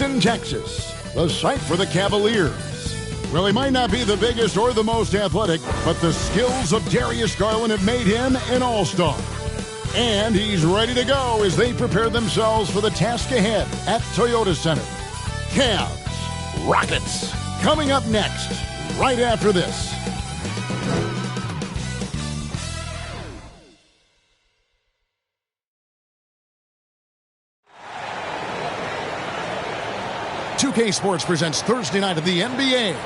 Houston, Texas, the site for the Cavaliers. Well, he might not be the biggest or the most athletic, but the skills of Darius Garland have made him an all-star. And he's ready to go as they prepare themselves for the task ahead at Toyota Center. Cavs, Rockets, coming up next, right after this. K Sports presents Thursday night of the NBA.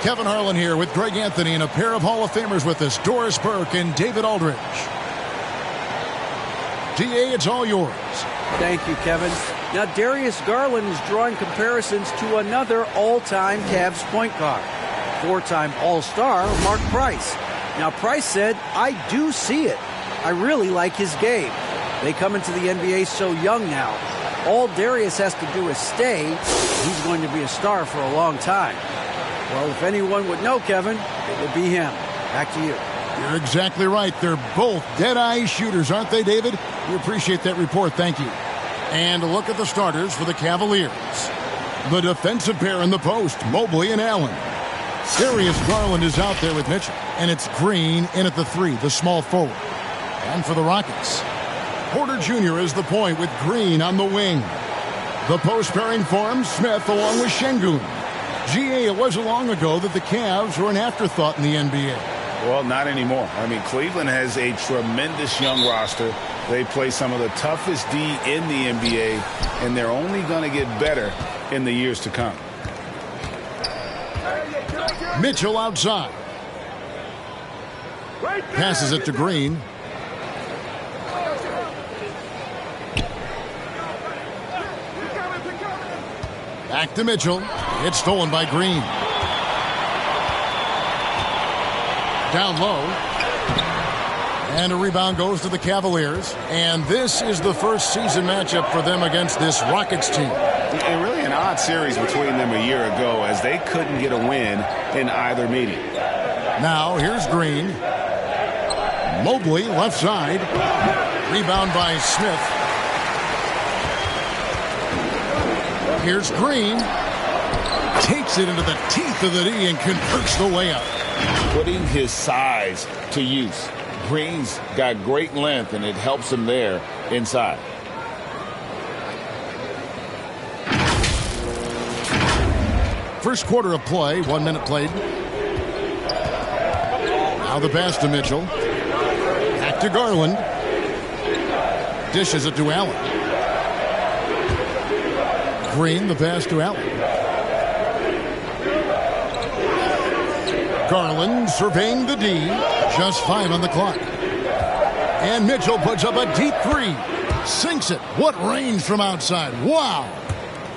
Kevin Harlan here with Greg Anthony and a pair of Hall of Famers with us, Doris Burke and David Aldridge. DA, it's all yours. Thank you, Kevin. Now, Darius Garland is drawing comparisons to another all-time Cavs point guard, four-time All-Star Mark Price. Now, Price said, "I do see it. I really like his game. They come into the NBA so young now. All Darius has to do is stay. He's going to be a star for a long time." Well, if anyone would know, Kevin, it would be him. Back to you. You're exactly right. They're both dead-eye shooters, aren't they, David? We appreciate that report. Thank you. And a look at the starters for the Cavaliers. The defensive pair in the post, Mobley and Allen. Darius Garland is out there with Mitchell, and it's Green in at the three, the small forward. And for the Rockets, Porter Jr. is the point with Green on the wing. The post pairing forms Smith along with Şengün. GA, it wasn't long ago that the Cavs were an afterthought in the NBA. Well, not anymore. I mean, Cleveland has a tremendous young roster. They play some of the toughest D in the NBA, and they're only going to get better in the years to come. Mitchell outside. Passes it to Green. Back to Mitchell. It's stolen by Green. Down low. And a rebound goes to the Cavaliers. And this is the first season matchup for them against this Rockets team. And really an odd series between them a year ago as they couldn't get a win in either meeting. Now here's Green. Mobley left side. Rebound by Smith. Here's Green. Takes it into the teeth of the D and converts the layup. Putting his size to use. Green's got great length, and it helps him there inside. First quarter of play, 1 minute played. Now the pass to Mitchell. Back to Garland. Dishes it to Allen. Green, the pass to Allen. Garland surveying the D. Just 5 on the clock. And Mitchell puts up a deep three. Sinks it. What range from outside. Wow.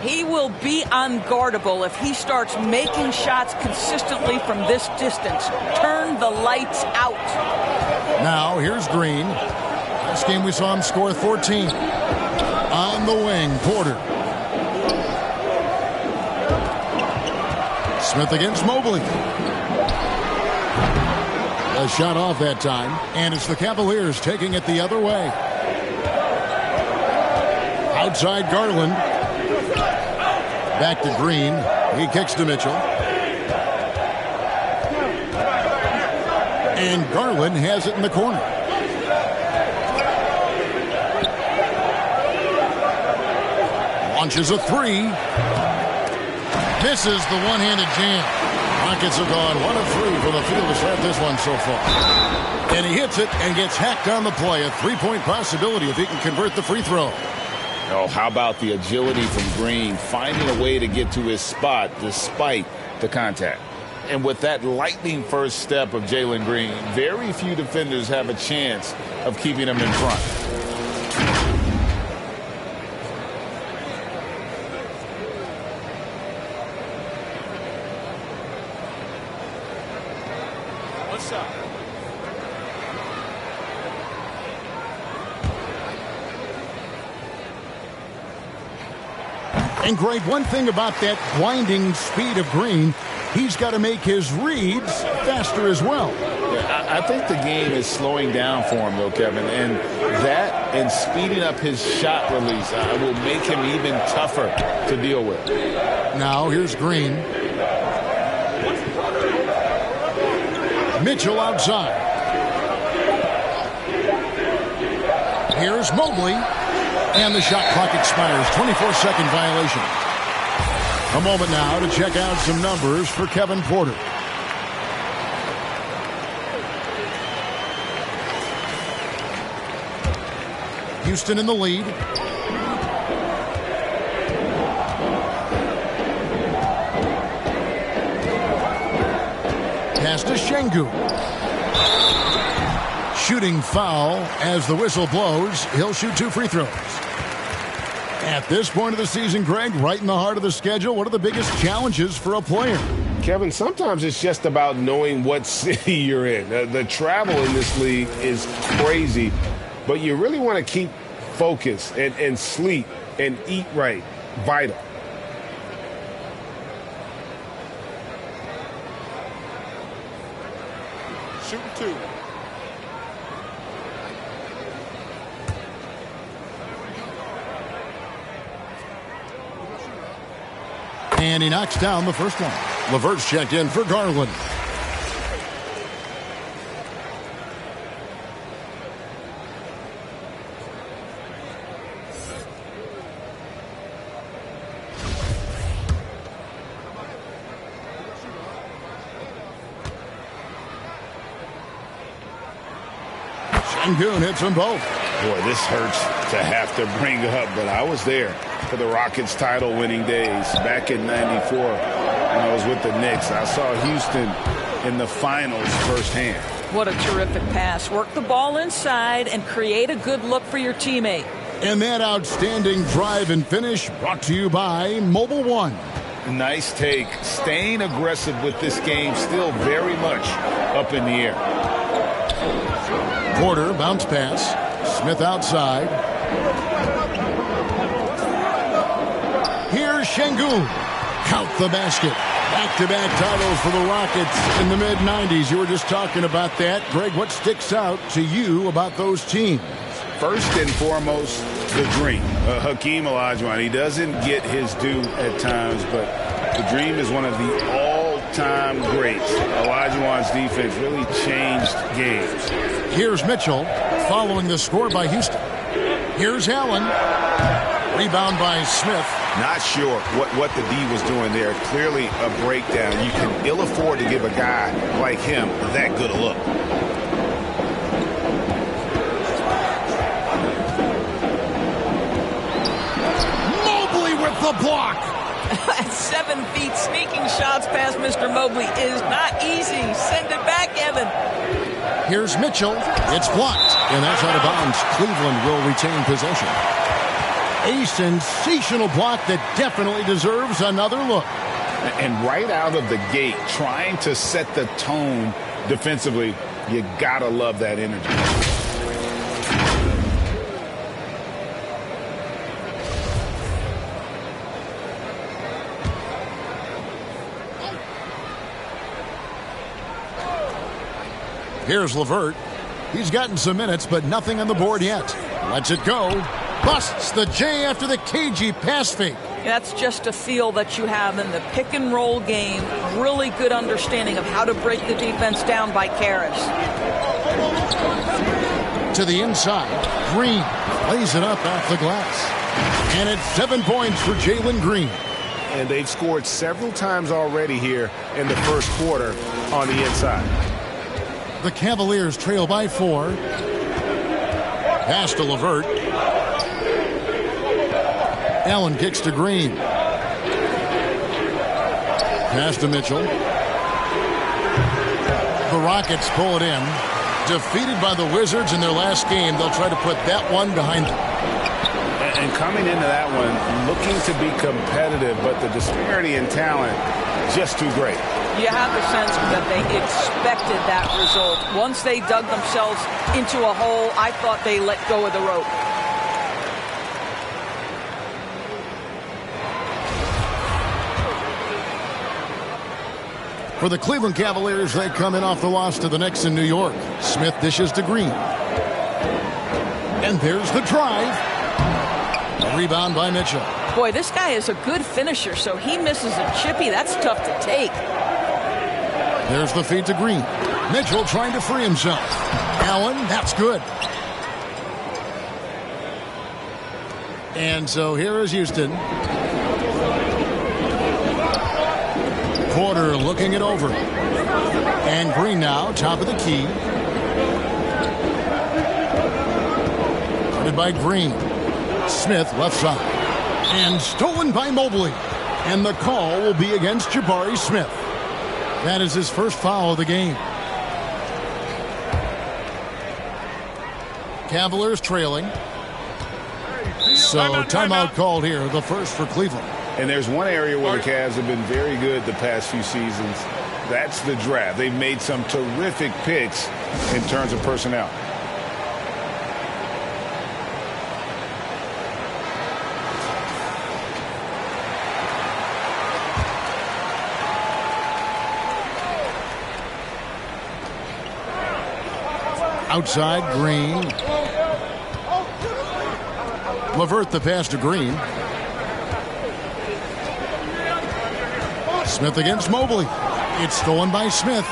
He will be unguardable if he starts making shots consistently from this distance. Turn the lights out. Now here's Green. Last game we saw him score 14. On the wing, Porter. Smith against Mobley. A shot off that time, and it's the Cavaliers taking it the other way. Outside Garland. Back to Green. He kicks to Mitchell. And Garland has it in the corner. Launches a three. Misses the one-handed jam. Rockets have gone 1 of 3 from the field to start this one so far. And he hits it and gets hacked on the play. A three-point possibility if he can convert the free throw. Oh, how about the agility from Green, finding a way to get to his spot despite the contact. And with that lightning first step of Jalen Green, very few defenders have a chance of keeping him in front. And Greg, one thing about that blinding speed of Green, he's got to make his reads faster as well. Yeah, I think the game is slowing down for him, though, Kevin, and that and speeding up his shot release will make him even tougher to deal with. Now here's Green. Mitchell outside. Here's Mobley. And the shot clock expires. 24-second violation. A moment now to check out some numbers for Kevin Porter. Houston in the lead. Pass to Şengün. Shooting foul as the whistle blows. He'll shoot 2 free throws. At this point of the season, Greg, right in the heart of the schedule, what are the biggest challenges for a player? Kevin, sometimes it's just about knowing what city you're in. The travel in this league is crazy, but you really want to keep focus and sleep and eat right. Vital. Shooting 2. And he knocks down the first one. LeVert's checked in for Garland. Şengün hits them both. Boy, this hurts to have to bring up, but I was there for the Rockets title-winning days back in '94 when I was with the Knicks. I saw Houston in the finals firsthand. What a terrific pass. Work the ball inside and create a good look for your teammate. And that outstanding drive and finish brought to you by Mobile One. Nice take. Staying aggressive with this game, still very much up in the air. Porter, bounce pass. Smith outside. Here's Şengün. Count the basket. Back-to-back titles for the Rockets in the mid-'90s. You were just talking about that. Greg, what sticks out to you about those teams? First and foremost, the dream. Hakeem Olajuwon, he doesn't get his due at times, but the dream is one of the all-time greats. Olajuwon's defense really changed games. Here's Mitchell following the score by Houston. Here's Allen. Rebound by Smith. Not sure what the D was doing there. Clearly a breakdown. You can ill afford to give a guy like him that good a look. Mobley with the block. At 7 feet, sneaking shots past Mr. Mobley is not easy. Send it back, Evan. Here's Mitchell. It's blocked. And that's out of bounds. Cleveland will retain possession. A sensational block that definitely deserves another look. And right out of the gate, trying to set the tone defensively, you gotta love that energy. Here's LeVert. He's gotten some minutes, but nothing on the board yet. Lets it go. Busts the J after the cagey pass fake. That's just a feel that you have in the pick-and-roll game. Really good understanding of how to break the defense down by Karras. To the inside. Green lays it up off the glass. And it's 7 points for Jalen Green. And they've scored several times already here in the first quarter on the inside. The Cavaliers trail by 4. Pass to LeVert. Allen kicks to Green. Pass to Mitchell. The Rockets pull it in. Defeated by the Wizards in their last game, they'll try to put that one behind them. And coming into that one, looking to be competitive, but the disparity in talent, just too great. You have the sense that they expected that result. Once they dug themselves into a hole, I thought they let go of the rope. For the Cleveland Cavaliers, they come in off the loss to the Knicks in New York. Smith dishes to Green. And there's the drive. A rebound by Mitchell. Boy, this guy is a good finisher, so he misses a chippy. That's tough to take. There's the feed to Green. Mitchell trying to free himself. Allen, that's good. And so here is Houston. Porter looking it over. And Green now, top of the key. Guarded by Green. Smith left side. And stolen by Mobley. And the call will be against Jabari Smith. That is his first foul of the game. Cavaliers trailing. So timeout called here, the first for Cleveland. And there's one area where the Cavs have been very good the past few seasons. That's the draft. They've made some terrific picks in terms of personnel. Outside, Green. LeVert the pass to Green. Smith against Mobley. It's stolen by Smith.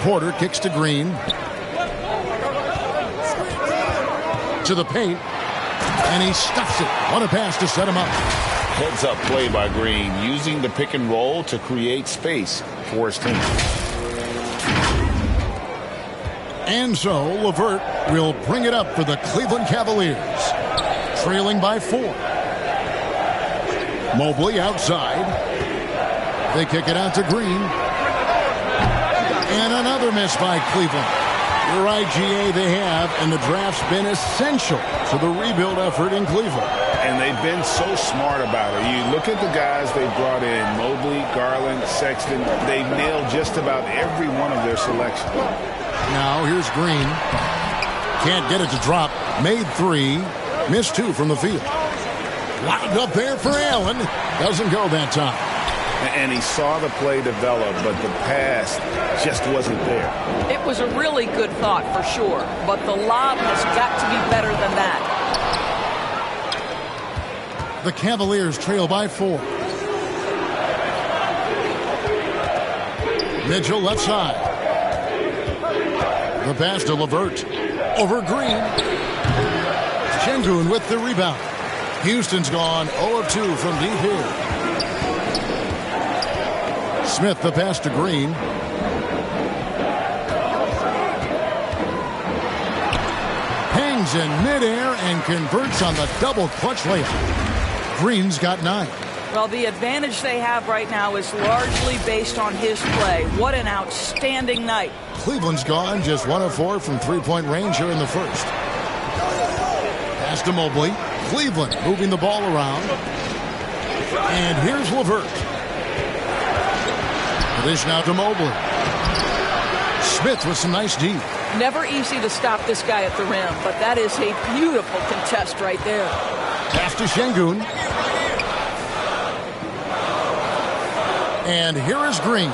Porter kicks to Green. To the paint. And he stuffs it. What a pass to set him up. Heads-up play by Green, using the pick and roll to create space for his team. And so LeVert will bring it up for the Cleveland Cavaliers. Trailing by 4. Mobley outside. They kick it out to Green. And another miss by Cleveland. You're right, GA, they have, and the draft's been essential to the rebuild effort in Cleveland. And they've been so smart about it. You look at the guys they've brought in, Mobley, Garland, Sexton. They've nailed just about every one of their selections. Now here's Green. Can't get it to drop. Made 3. Missed 2 from the field. Locked up there for Allen. Doesn't go that time. And he saw the play develop, but the pass just wasn't there. It was a really good thought for sure, but the lob has got to be better than that. The Cavaliers trail by 4. Mitchell left side. The pass to LeVert. Over Green. Şengün with the rebound. Houston's gone 0 of 2 from deep here. Smith the pass to Green. Hangs in midair and converts on the double clutch layup. Green's got 9. Well, the advantage they have right now is largely based on his play. What an outstanding night. Cleveland's gone just 1 of 4 from three-point range here in the first. Pass to Mobley. Cleveland moving the ball around. And here's LeVert. Dish now to Mobley. Smith with some nice D. Never easy to stop this guy at the rim, but that is a beautiful contest right there. Pass to Şengün. And here is Green.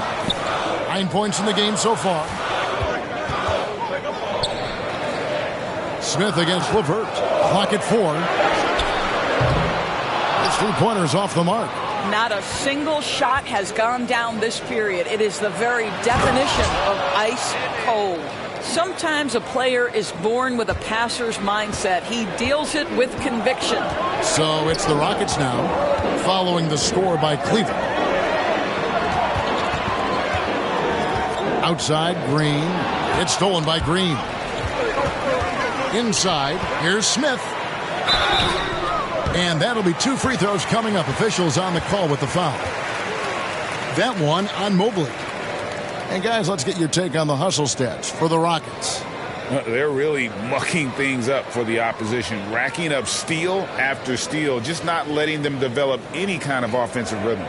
9 points in the game so far. Smith against LeVert. Clock at 4. His three-pointer's off the mark. Not a single shot has gone down this period. It is the very definition of ice cold. Sometimes a player is born with a passer's mindset. He deals it with conviction. So it's the Rockets now, following the score by Cleveland. Outside, Green. It's stolen by Green. Inside, here's Smith. And that'll be 2 free throws coming up. Officials on the call with the foul. That one on Mobley. And guys, let's get your take on the hustle stats for the Rockets. They're really mucking things up for the opposition, racking up steal after steal, just not letting them develop any kind of offensive rhythm.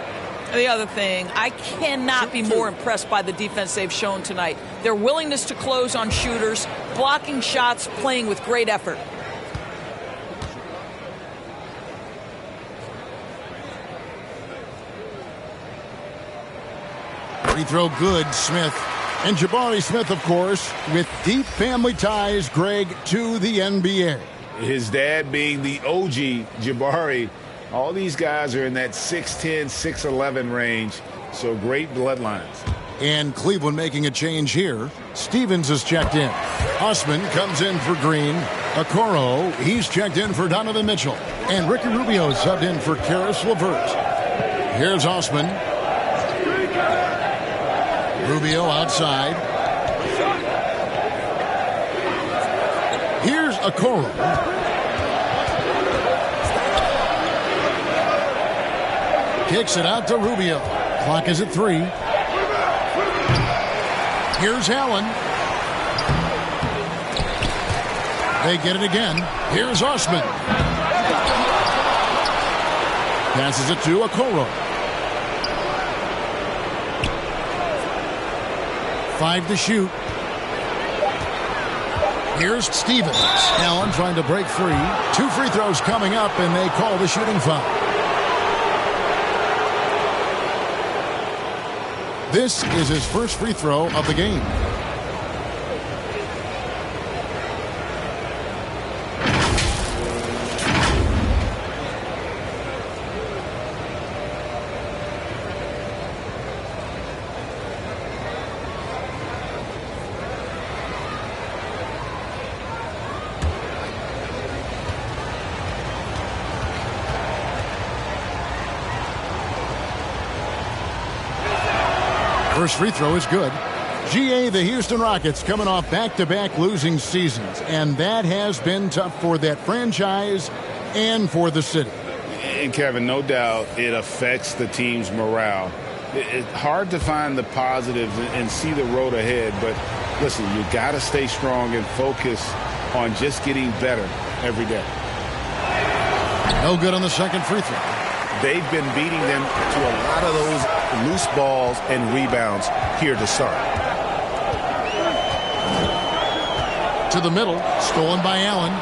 The other thing, I cannot be more impressed by the defense they've shown tonight. Their willingness to close on shooters, blocking shots, playing with great effort. Free throw good. Smith And Jabari Smith, of course, with deep family ties, Greg, to the NBA. His dad being the OG Jabari. All these guys are in that 6'10", 6'11" range, so great bloodlines. And Cleveland making a change here. Stevens is checked in. Osman comes in for Green. Okoro, he's checked in for Donovan Mitchell. And Ricky Rubio subbed in for Karis LeVert. Here's Osman. Rubio outside. Here's Okoro. Kicks it out to Rubio. Clock is at 3. Here's Allen. They get it again. Here's Osman. Passes it to Okoro. 5 to shoot. Here's Stevens. Allen trying to break free. 2 free throws coming up, and they call the shooting foul. This is his first free throw of the game. First free throw is good. GA, the Houston Rockets coming off back-to-back losing seasons, and that has been tough for that franchise and for the city. And Kevin, no doubt it affects the team's morale. It's hard to find the positives and see the road ahead, but listen, you got to stay strong and focus on just getting better every day. No good on the second free throw. They've been beating them to a lot of those loose balls and rebounds here to start. To the middle, stolen by Allen.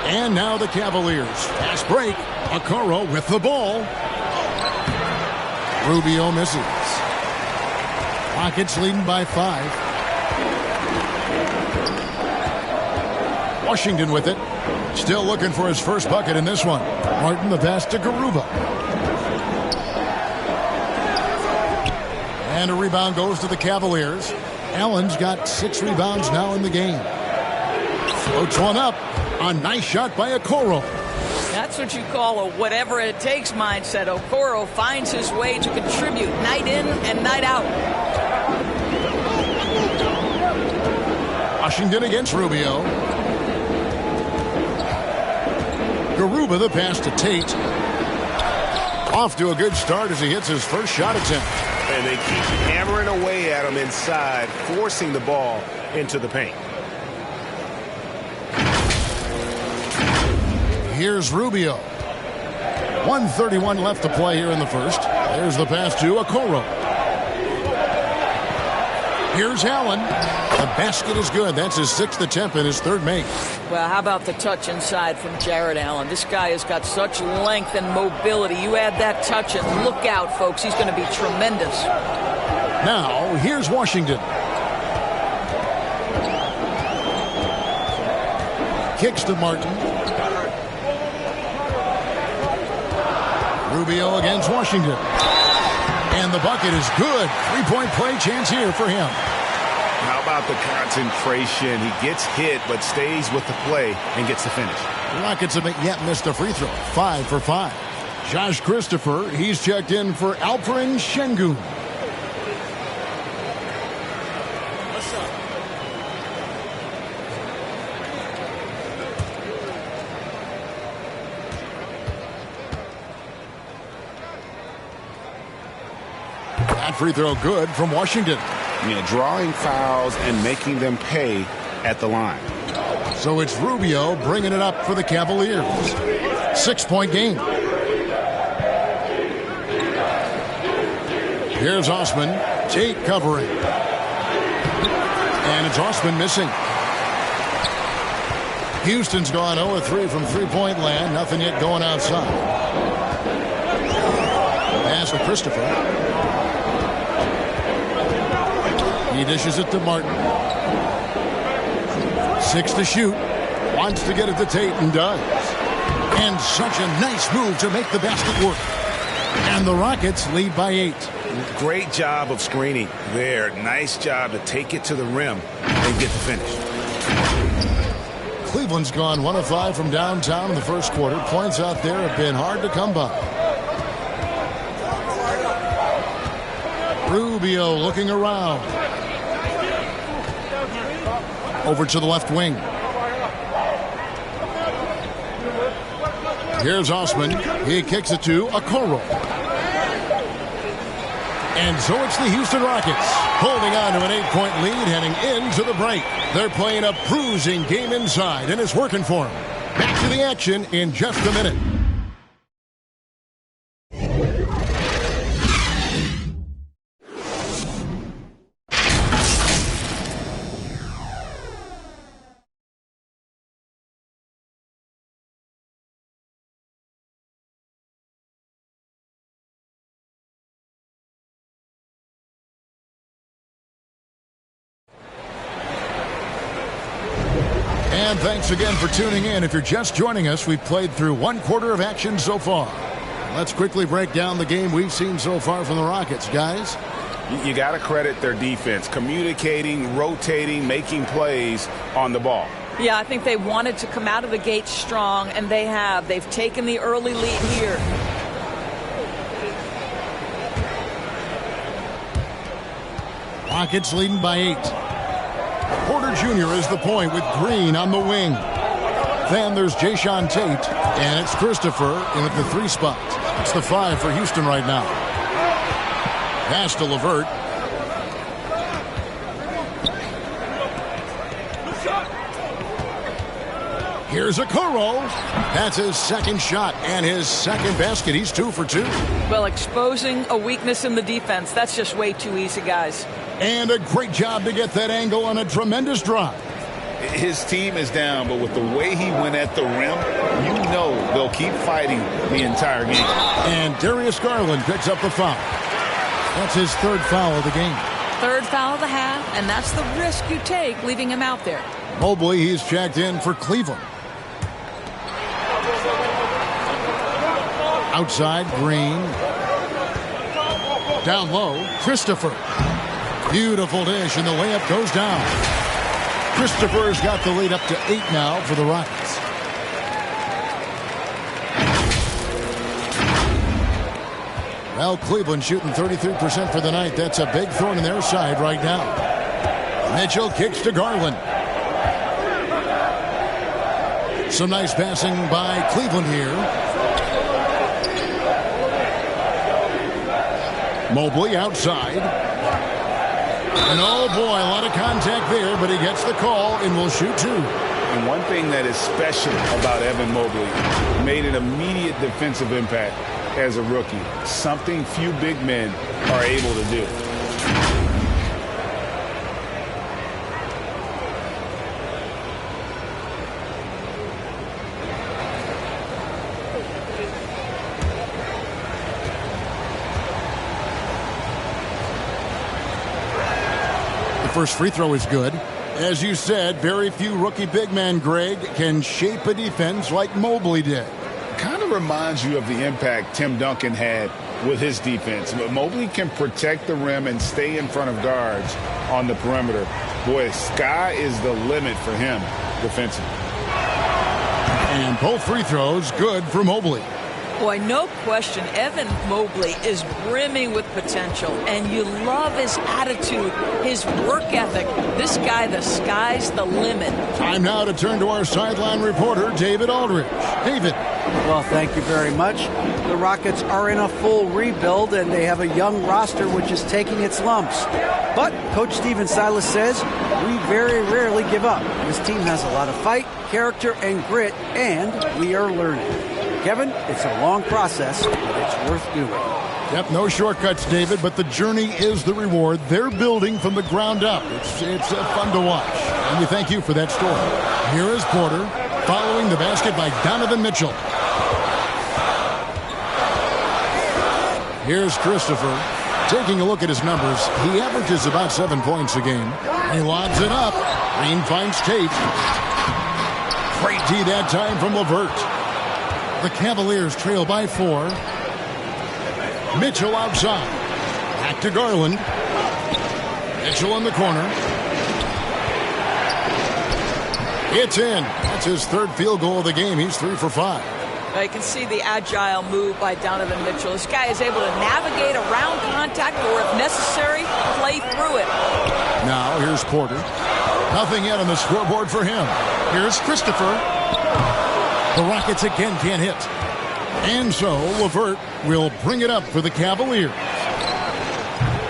And now the Cavaliers. Fast break. Okoro with the ball. Rubio misses. Rockets leading by 5. Washington with it. Still looking for his first bucket in this one. Martin the pass to Garuba. And a rebound goes to the Cavaliers. Allen's got 6 rebounds now in the game. Floats one up. A nice shot by Okoro. That's what you call a whatever it takes mindset. Okoro finds his way to contribute night in and night out. Washington against Rubio. Garuba the pass to Tate. Off to a good start as he hits his first shot attempt. And they keep hammering away at him inside, forcing the ball into the paint. Here's Rubio. 1:31 left to play here in the first. There's the pass to Okoro. Here's Allen. The basket is good. That's his 6th attempt and his 3rd make. Well, how about the touch inside from Jared Allen? This guy has got such length and mobility. You add that touch and look out, folks. He's going to be tremendous. Now, here's Washington. Kicks to Martin. Rubio against Washington. And the bucket is good. 3-point play chance here for him. How about the concentration? He gets hit but stays with the play and gets the finish. The Rockets haven't yet missed a free throw. 5 for 5. Josh Christopher, he's checked in for Alperen Şengün. What's up? That free throw good from Washington. Drawing fouls and making them pay at the line. So it's Rubio bringing it up for the Cavaliers. 6-point game. Here's Osman. Tate covering. And it's Osman missing. Houston's gone 0-3 from three-point land. Nothing yet going outside. Pass to Christopher. He dishes it to Martin. 6 to shoot. Wants to get it to Tate and does. And such a nice move to make the basket work. And the Rockets lead by 8. Great job of screening there. Nice job to take it to the rim and get the finish. Cleveland's gone 1 of 5 from downtown in the first quarter. Points out there have been hard to come by. Rubio looking around. Over to the left wing. Here's Osman. He kicks it to Okoro. And so it's the Houston Rockets holding on to an 8-point lead heading into the break. They're playing a bruising game inside, and it's working for them. Back to the action in just a minute. And thanks again for tuning in. If you're just joining us, we've played through 1 quarter of action so far. Let's quickly break down the game we've seen so far from the Rockets, guys. You got to credit their defense, communicating, rotating, making plays on the ball. Yeah, I think they wanted to come out of the gate strong, and they have. They've taken the early lead here. Rockets leading by 8. Porter Jr. is the point with Green on the wing. Then there's Jayshawn Tate, and it's Christopher in at the 3 spot. It's the 5 for Houston right now. Pass to LeVert. Here's Okoro. That's his second shot and his second basket. He's 2 for 2. Well, exposing a weakness in the defense. That's just way too easy, guys. And a great job to get that angle on a tremendous drive. His team is down, but with the way he went at the rim, you know they'll keep fighting the entire game. And Darius Garland picks up the foul. That's his 3rd foul of the game. 3rd foul of the half, and that's the risk you take leaving him out there. Mobley, he's checked in for Cleveland. Outside, Green. Down low, Christopher. Beautiful dish, and the layup goes down. Christopher's got the lead up to 8 now for the Rockets. Well, Cleveland shooting 33% for the night. That's a big thorn in their side right now. Mitchell kicks to Garland. Some nice passing by Cleveland here. Mobley outside. And oh boy, a lot of contact there, but he gets the call and will shoot 2. And one thing that is special about Evan Mobley, made an immediate defensive impact as a rookie. Something few big men are able to do. First free throw is good. As you said, very few rookie big men, Greg, can shape a defense like Mobley did. Kind of reminds you of the impact Tim Duncan had with his defense. But Mobley can protect the rim and stay in front of guards on the perimeter. Boy, sky is the limit for him defensively. And both free throws good for Mobley. Boy, no question, Evan Mobley is brimming with potential, and you love his attitude, his work ethic. This guy, the sky's the limit. Time now to turn to our sideline reporter, David Aldridge. David. Well, thank you very much. The Rockets are in a full rebuild, and they have a young roster which is taking its lumps. But Coach Stephen Silas says we very rarely give up. This team has a lot of fight, character, and grit, and we are learning. Kevin, it's a long process, but it's worth doing. Yep, no shortcuts, David, but the journey is the reward. They're building from the ground up. It's fun to watch, and we thank you for that story. Here is Porter, following the basket by Donovan Mitchell. Here's Christopher. Taking a look at his numbers, he averages about 7 points a game. He lobs it up. Green finds Tate. Great D that time from LeVert. The Cavaliers trail by 4. Mitchell outside. Back to Garland. Mitchell in the corner. It's in. That's his third field goal of the game. He's 3 for 5. You can see the agile move by Donovan Mitchell. This guy is able to navigate around contact or, if necessary, play through it. Now, here's Porter. Nothing yet on the scoreboard for him. Here's Christopher. The Rockets again can't hit. And so, LeVert will bring it up for the Cavaliers.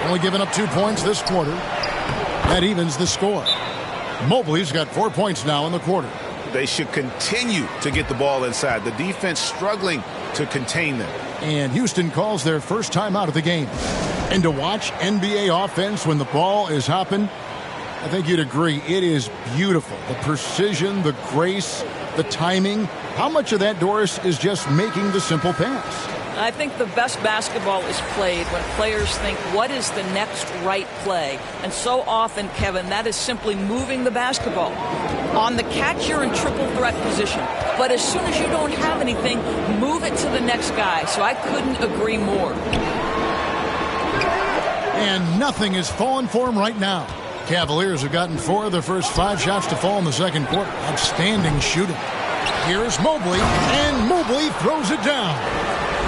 Only giving up 2 points this quarter. That evens the score. Mobley's got 4 points now in the quarter. They should continue to get the ball inside. The defense struggling to contain them. And Houston calls their first time out of the game. And to watch NBA offense when the ball is hopping, I think you'd agree, it is beautiful. The precision, the grace, the timing. How much of that, Doris, is just making the simple pass? I think the best basketball is played when players think, what is the next right play? And so often, Kevin, that is simply moving the basketball. On the catch, you're in triple threat position. But as soon as you don't have anything, move it to the next guy. So I couldn't agree more. And nothing is falling for him right now. Cavaliers have gotten 4 of their first 5 shots to fall in the second quarter. Outstanding shooting. Here's Mobley, and Mobley throws it down.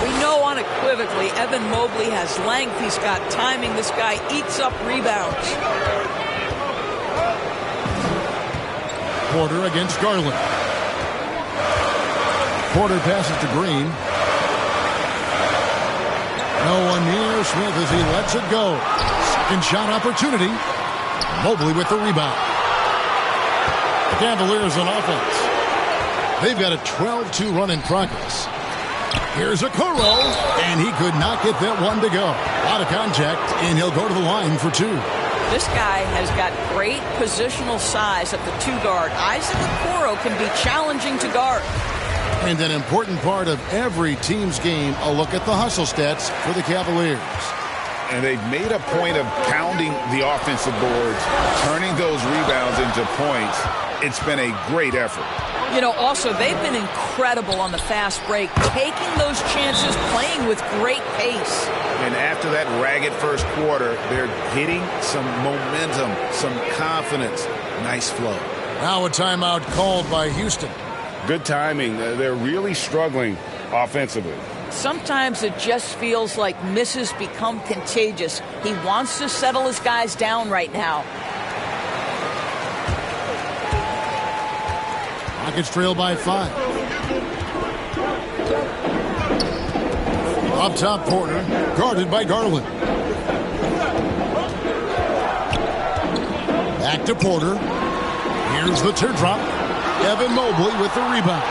We know unequivocally Evan Mobley has length. He's got timing. This guy eats up rebounds. Porter against Garland. Porter passes to Green. No one near Smith as he lets it go. Second shot opportunity. Mobley with the rebound. The Cavaliers on offense. They've got a 12-2 run in progress. Here's Okoro, and he could not get that one to go. Out of contact, and he'll go to the line for 2. This guy has got great positional size at the 2 guard. Isaac Okoro can be challenging to guard. And an important part of every team's game, a look at the hustle stats for the Cavaliers. And they've made a point of pounding the offensive boards, turning those rebounds into points. It's been a great effort. You know, also, they've been incredible on the fast break, taking those chances, playing with great pace. And after that ragged first quarter, they're hitting some momentum, some confidence. Nice flow. Now a timeout called by Houston. Good timing. They're really struggling offensively. Sometimes it just feels like misses become contagious. He wants to settle his guys down right now. Rockets trail by 5. Up top, Porter, guarded by Garland. Back to Porter. Here's the teardrop. Evan Mobley with the rebound.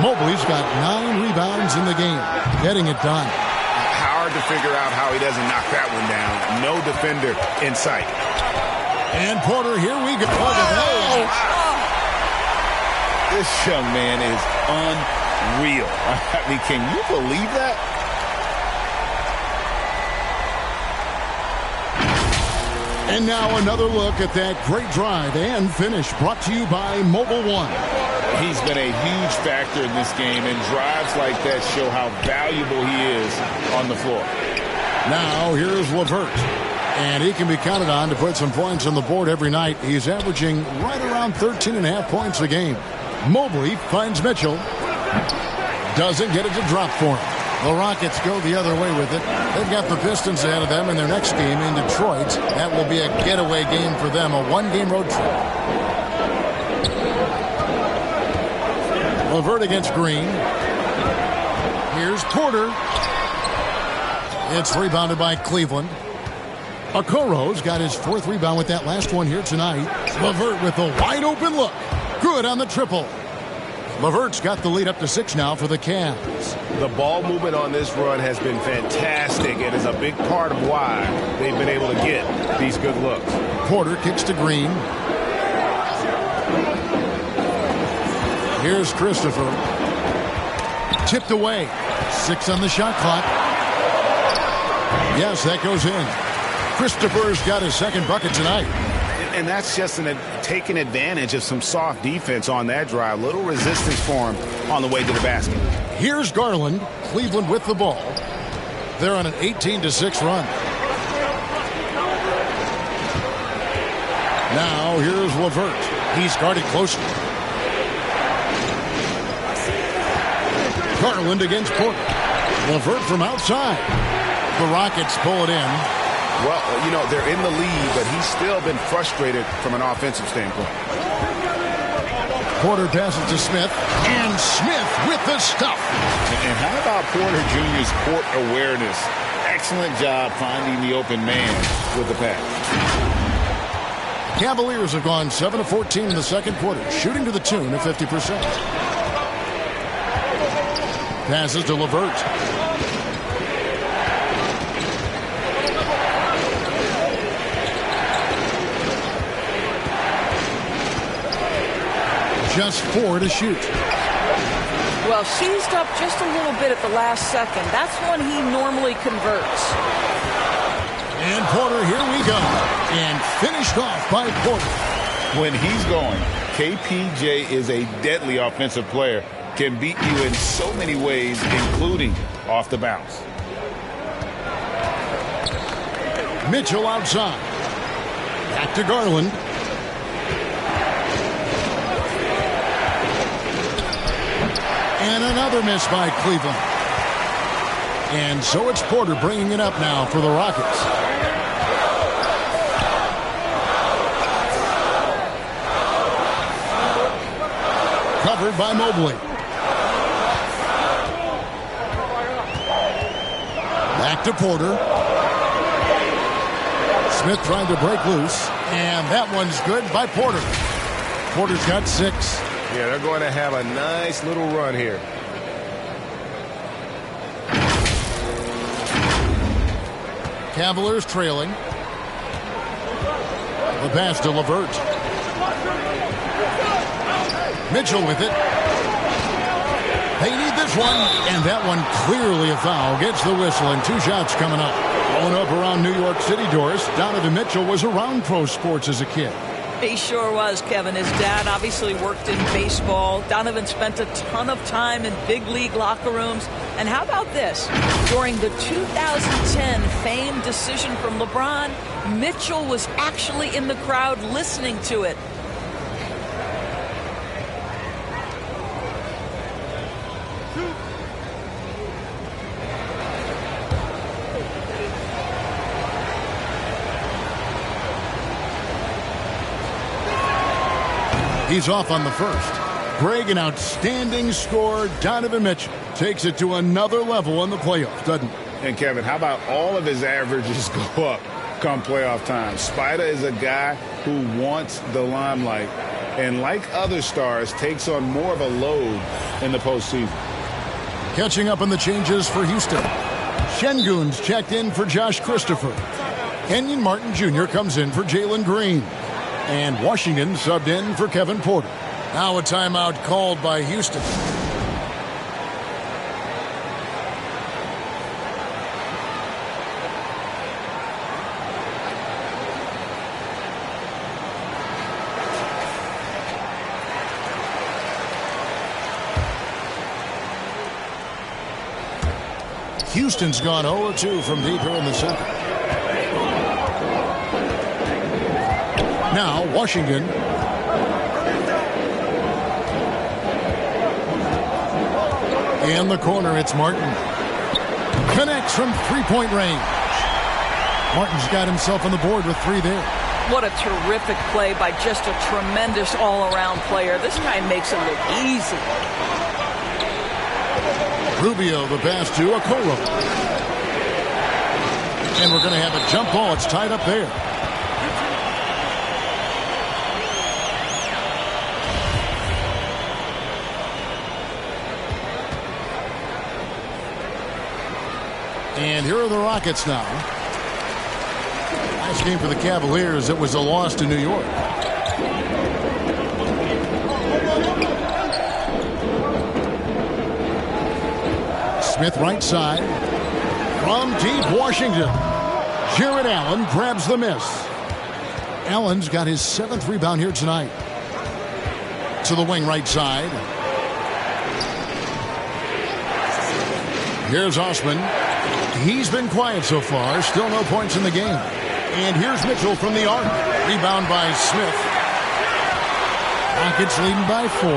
Mobley's got 9 rebounds in the game, getting it done. Hard to figure out how he doesn't knock that one down. No defender in sight. And Porter, here we go. Oh. This young man is unreal. I mean, can you believe that? And now another look at that great drive and finish brought to you by Mobile One. He's been a huge factor in this game, and drives like that show how valuable he is on the floor. Now here's LeVert. And he can be counted on to put some points on the board every night. He's averaging right around 13.5 points a game. Mobley finds Mitchell. Doesn't get it to drop for him. The Rockets go the other way with it. They've got the Pistons ahead of them in their next game in Detroit. That will be a getaway game for them, a 1-game road trip. LeVert against Green. Here's Porter. It's rebounded by Cleveland. Okoro's got his 4th rebound with that last one here tonight. LeVert with a wide open look. Good on the triple. LeVert's got the lead up to 6 now for the Cavs. The ball movement on this run has been fantastic and is a big part of why they've been able to get these good looks. Porter kicks to Green. Here's Christopher. Tipped away. 6 on the shot clock. Yes, that goes in. Christopher's got his second bucket tonight. And that's just taking advantage of some soft defense on that drive. Little resistance for him on the way to the basket. Here's Garland. Cleveland with the ball. They're on an 18-6 run. Now here's LeVert. He's guarded closely. Garland against Porter. LeVert from outside. The Rockets pull it in. Well, you know, they're in the lead, but he's still been frustrated from an offensive standpoint. Porter passes to Smith, and Smith with the stuff. And how about Porter Jr.'s court awareness? Excellent job finding the open man with the pass. Cavaliers have gone 7 of 14 in the second quarter, shooting to the tune of 50%. Passes to LeVert. Just 4 to shoot. Well, seized up just a little bit at the last second. That's when he normally converts. And Porter, here we go. And finished off by Porter. When he's going, KPJ is a deadly offensive player. Can beat you in so many ways, including off the bounce. Mitchell outside. Back to Garland. And another miss by Cleveland. And so it's Porter bringing it up now for the Rockets. Covered by Mobley. Back to Porter. Smith trying to break loose. And that one's good by Porter. Porter's got 6. Yeah, they're going to have a nice little run here. Cavaliers trailing. The pass to LeVert. Mitchell with it. They need this one. And that one clearly a foul. Gets the whistle and 2 shots coming up. Growing up around New York City, Doris, Donovan Mitchell was around pro sports as a kid. He sure was, Kevin. His dad obviously worked in baseball. Donovan spent a ton of time in big league locker rooms. And how about this? During the 2010 famed decision from LeBron, Mitchell was actually in the crowd listening to it. He's off on the first. Greg, an outstanding scorer. Donovan Mitchell takes it to another level in the playoffs, doesn't he? And Kevin, how about all of his averages go up come playoff time? Spider is a guy who wants the limelight, and like other stars, takes on more of a load in the postseason. Catching up on the changes for Houston. Şengün's checked in for Josh Christopher. Kenyon Martin Jr. comes in for Jalen Green. And Washington subbed in for Kevin Porter. Now a timeout called by Houston. Houston's gone 0-2 from deep here in the second. Now Washington. In the corner, it's Martin. Connects from three-point range. Martin's got himself on the board with 3 there. What a terrific play by just a tremendous all-around player. This guy makes it look easy. Rubio, the pass to Okoro. And we're going to have a jump ball. It's tied up there. And here are the Rockets now. Last game for the Cavaliers, it was a loss to New York. Smith right side. From deep, Washington. Jared Allen grabs the miss. Allen's got his 7th rebound here tonight. To the wing right side. Here's Osman. He's been quiet so far. Still no points in the game. And here's Mitchell from the arc. Rebound by Smith. Rockets leading by 4.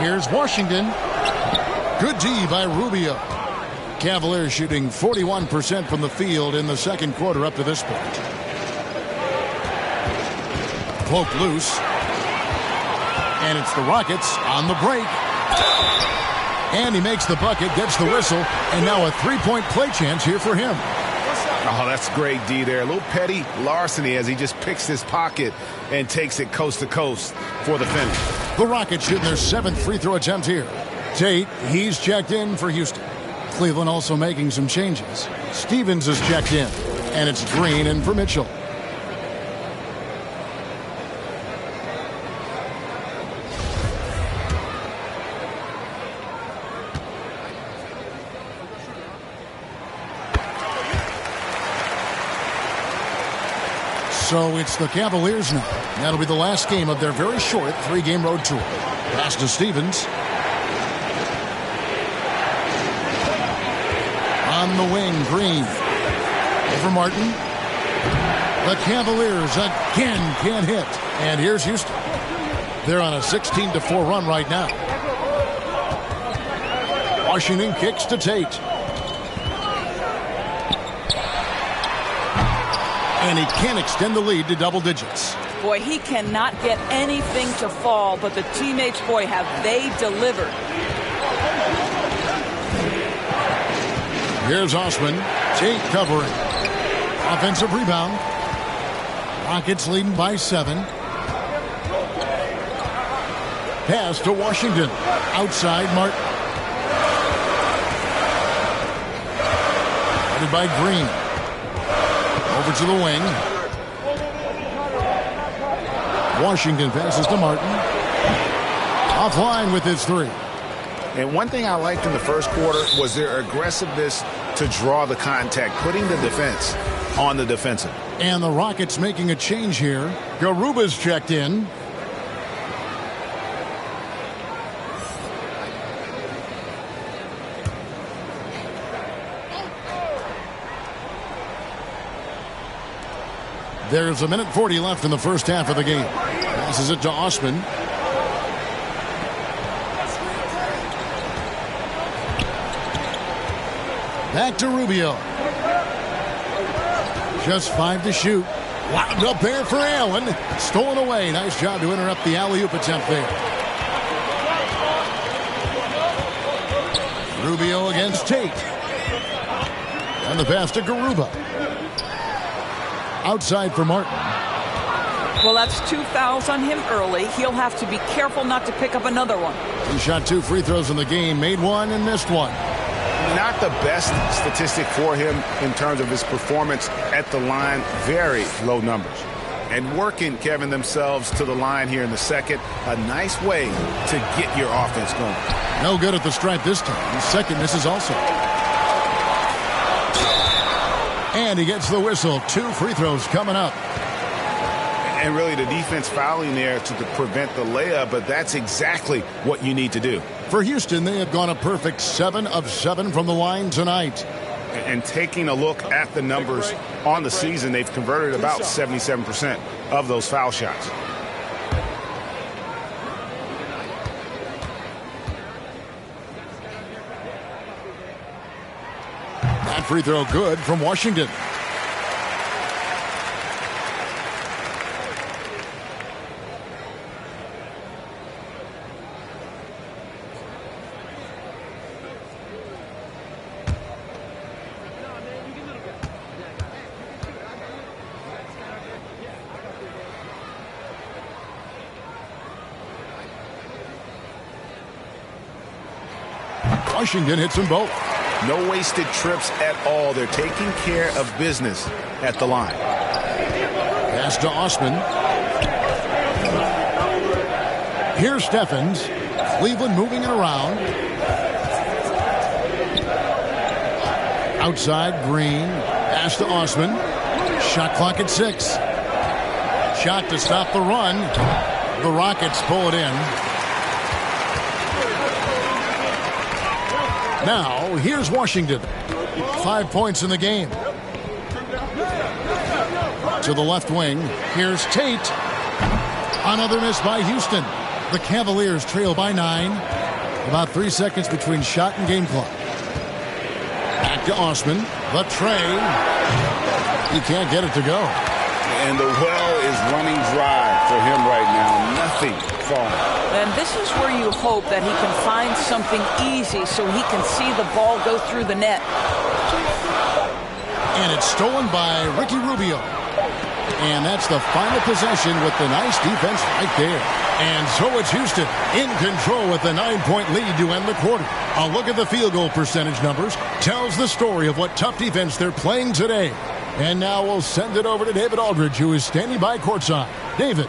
Here's Washington. Good D by Rubio. Cavaliers shooting 41% from the field in the second quarter up to this point. Poke loose. And it's the Rockets on the break. And he makes the bucket, gets the whistle, and now a three-point play chance here for him. Oh, that's great D there. A little petty larceny as he just picks his pocket and takes it coast to coast for the finish. The Rockets shooting their 7th free throw attempt here. Tate, he's checked in for Houston. Cleveland also making some changes. Stevens is checked in, and it's Green in for Mitchell. So it's the Cavaliers now. That'll be the last game of their very short 3-game road tour. Pass to Stevens. On the wing, Green. Over Martin. The Cavaliers again can't hit. And here's Houston. They're on a 16-4 run right now. Washington kicks to Tate. And he can't extend the lead to double digits. Boy, he cannot get anything to fall, but the teammates, boy, have they delivered. Here's Osman. Tate covering. Offensive rebound. Rockets leading by 7. Pass to Washington. Outside Martin. Headed by Green. Over to the wing. Washington passes to Martin. Offline with his 3. And one thing I liked in the first quarter was their aggressiveness to draw the contact, putting the defense on the defensive. And the Rockets making a change here. Garuba's checked in. There's 1:40 left in the first half of the game. Passes it to Osman. Back to Rubio. Just 5 to shoot. Wound up there for Allen. Stolen away. Nice job to interrupt the alley-oop attempt there. Rubio against Tate. And the pass to Garuba. Outside for Martin. Well, that's 2 fouls on him early. He'll have to be careful not to pick up another one. He shot 2 free throws in the game, made 1 and missed 1. Not the best statistic for him in terms of his performance at the line. Very low numbers. And working, Kevin, themselves to the line here in the second. A nice way to get your offense going. No good at the stripe this time. His second misses also. And he gets the whistle. 2 free throws coming up. And really the defense fouling there to prevent the layup, but that's exactly what you need to do. For Houston, they have gone a perfect 7 of 7 from the line tonight. And taking a look at the numbers on the season, they've converted about 77% of those foul shots. That free throw good from Washington. Washington hits them both. No wasted trips at all. They're taking care of business at the line. Pass to Osman. Here's Stephens. Cleveland moving it around. Outside, Green. Pass to Osman. Shot clock at 6. Shot to stop the run. The Rockets pull it in. Now, here's Washington. 5 points in the game. To the left wing, here's Tate. Another miss by Houston. The Cavaliers trail by 9. About 3 seconds between shot and game clock. Back to Osman. The tray. He can't get it to go. And the well is running dry for him right now. Nothing falling. And this is where you hope that he can find something easy so he can see the ball go through the net. And it's stolen by Ricky Rubio. And that's the final possession with the nice defense right there. And so it's Houston in control with a 9-point lead to end the quarter. A look at the field goal percentage numbers tells the story of what tough defense they're playing today. And now we'll send it over to David Aldridge, who is standing by courtside. David.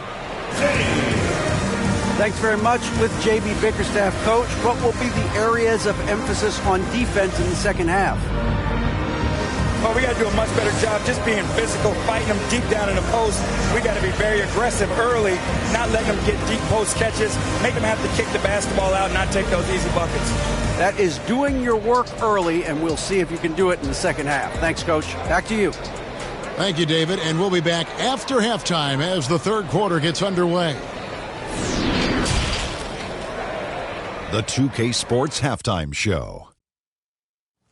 Thanks very much. With J.B. Bickerstaff, Coach, what will be the areas of emphasis on defense in the second half? Well, we got to do a much better job just being physical, fighting them deep down in the post. We got to be very aggressive early, not letting them get deep post catches, make them have to kick the basketball out, not take those easy buckets. That is doing your work early, and we'll see if you can do it in the second half. Thanks, Coach. Back to you. Thank you, David. And we'll be back after halftime as the third quarter gets underway. The 2K Sports Halftime Show.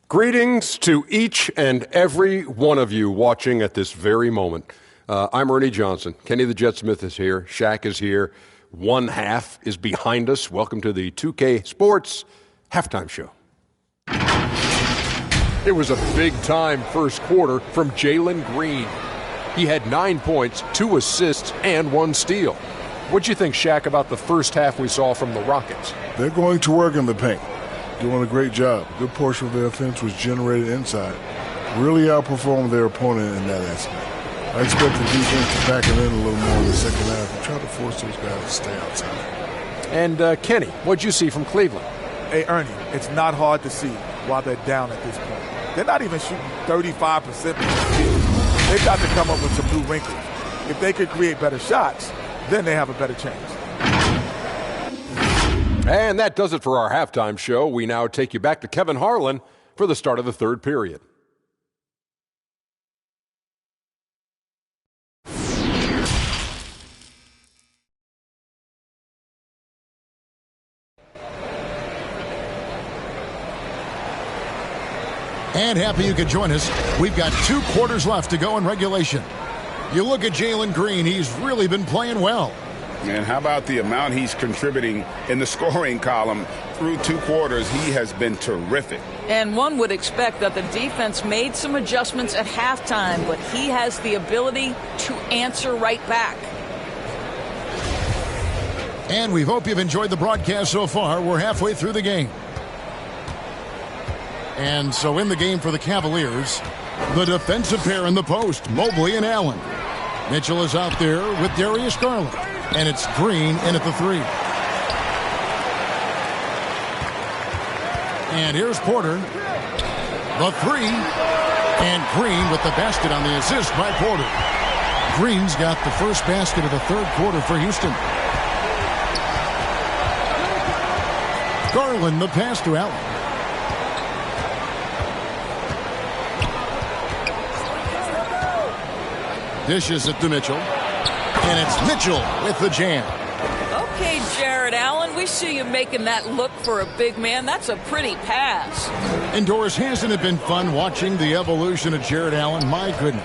Greetings to each and every one of you watching at this very moment. I'm Ernie Johnson. Kenny the Jet Smith is here. Shaq is here. One half is behind us. Welcome to the 2K Sports Halftime Show. It was a big-time first quarter from Jalen Green. He had 9 points, 2 assists, and 1 steal. What'd you think, Shaq, about the first half we saw from the Rockets? They're going to work in the paint. Doing a great job. A good portion of their offense was generated inside. Really outperformed their opponent in that aspect. I expect the defense to pack it in a little more in the second half and try to force those guys to stay outside. And Kenny, what'd you see from Cleveland? Hey, Ernie, it's not hard to see why they're down at this point. They're not even shooting 35% from the field. They've got to come up with some new wrinkles. If they could create better shots, then they have a better chance. And that does it for our halftime show. We now take you back to Kevin Harlan for the start of the third period. And happy you could join us. We've got 2 quarters left to go in regulation. You look at Jalen Green, he's really been playing well. And how about the amount he's contributing in the scoring column through 2 quarters? He has been terrific. And one would expect that the defense made some adjustments at halftime, but he has the ability to answer right back. And we hope you've enjoyed the broadcast so far. We're halfway through the game. And so in the game for the Cavaliers, the defensive pair in the post, Mobley and Allen. Mitchell is out there with Darius Garland. And it's Green in at the 3. And here's Porter. The 3. And Green with the basket on the assist by Porter. Green's got the first basket of the third quarter for Houston. Garland the pass to Allen. Dishes it to Mitchell. And it's Mitchell with the jam. Okay, Jared Allen, we see you making that look for a big man. That's a pretty pass. And Doris, hasn't it been fun watching the evolution of Jared Allen? My goodness.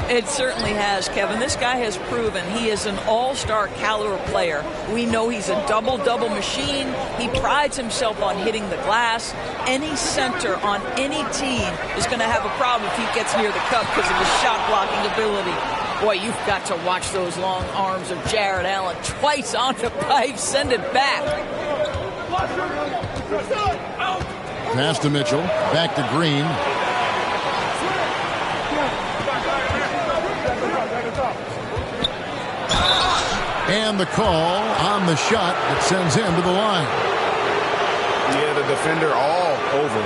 It certainly has, Kevin. This guy has proven he is an all-star caliber player. We know he's a double-double machine. He prides himself on hitting the glass. Any center on any team is going to have a problem if he gets near the cup because of his shot-blocking ability. Boy, you've got to watch those long arms of Jared Allen. Twice on the pipe, send it back. Pass to Mitchell, back to Green. And the call on the shot that sends him to the line. Yeah, the defender all over.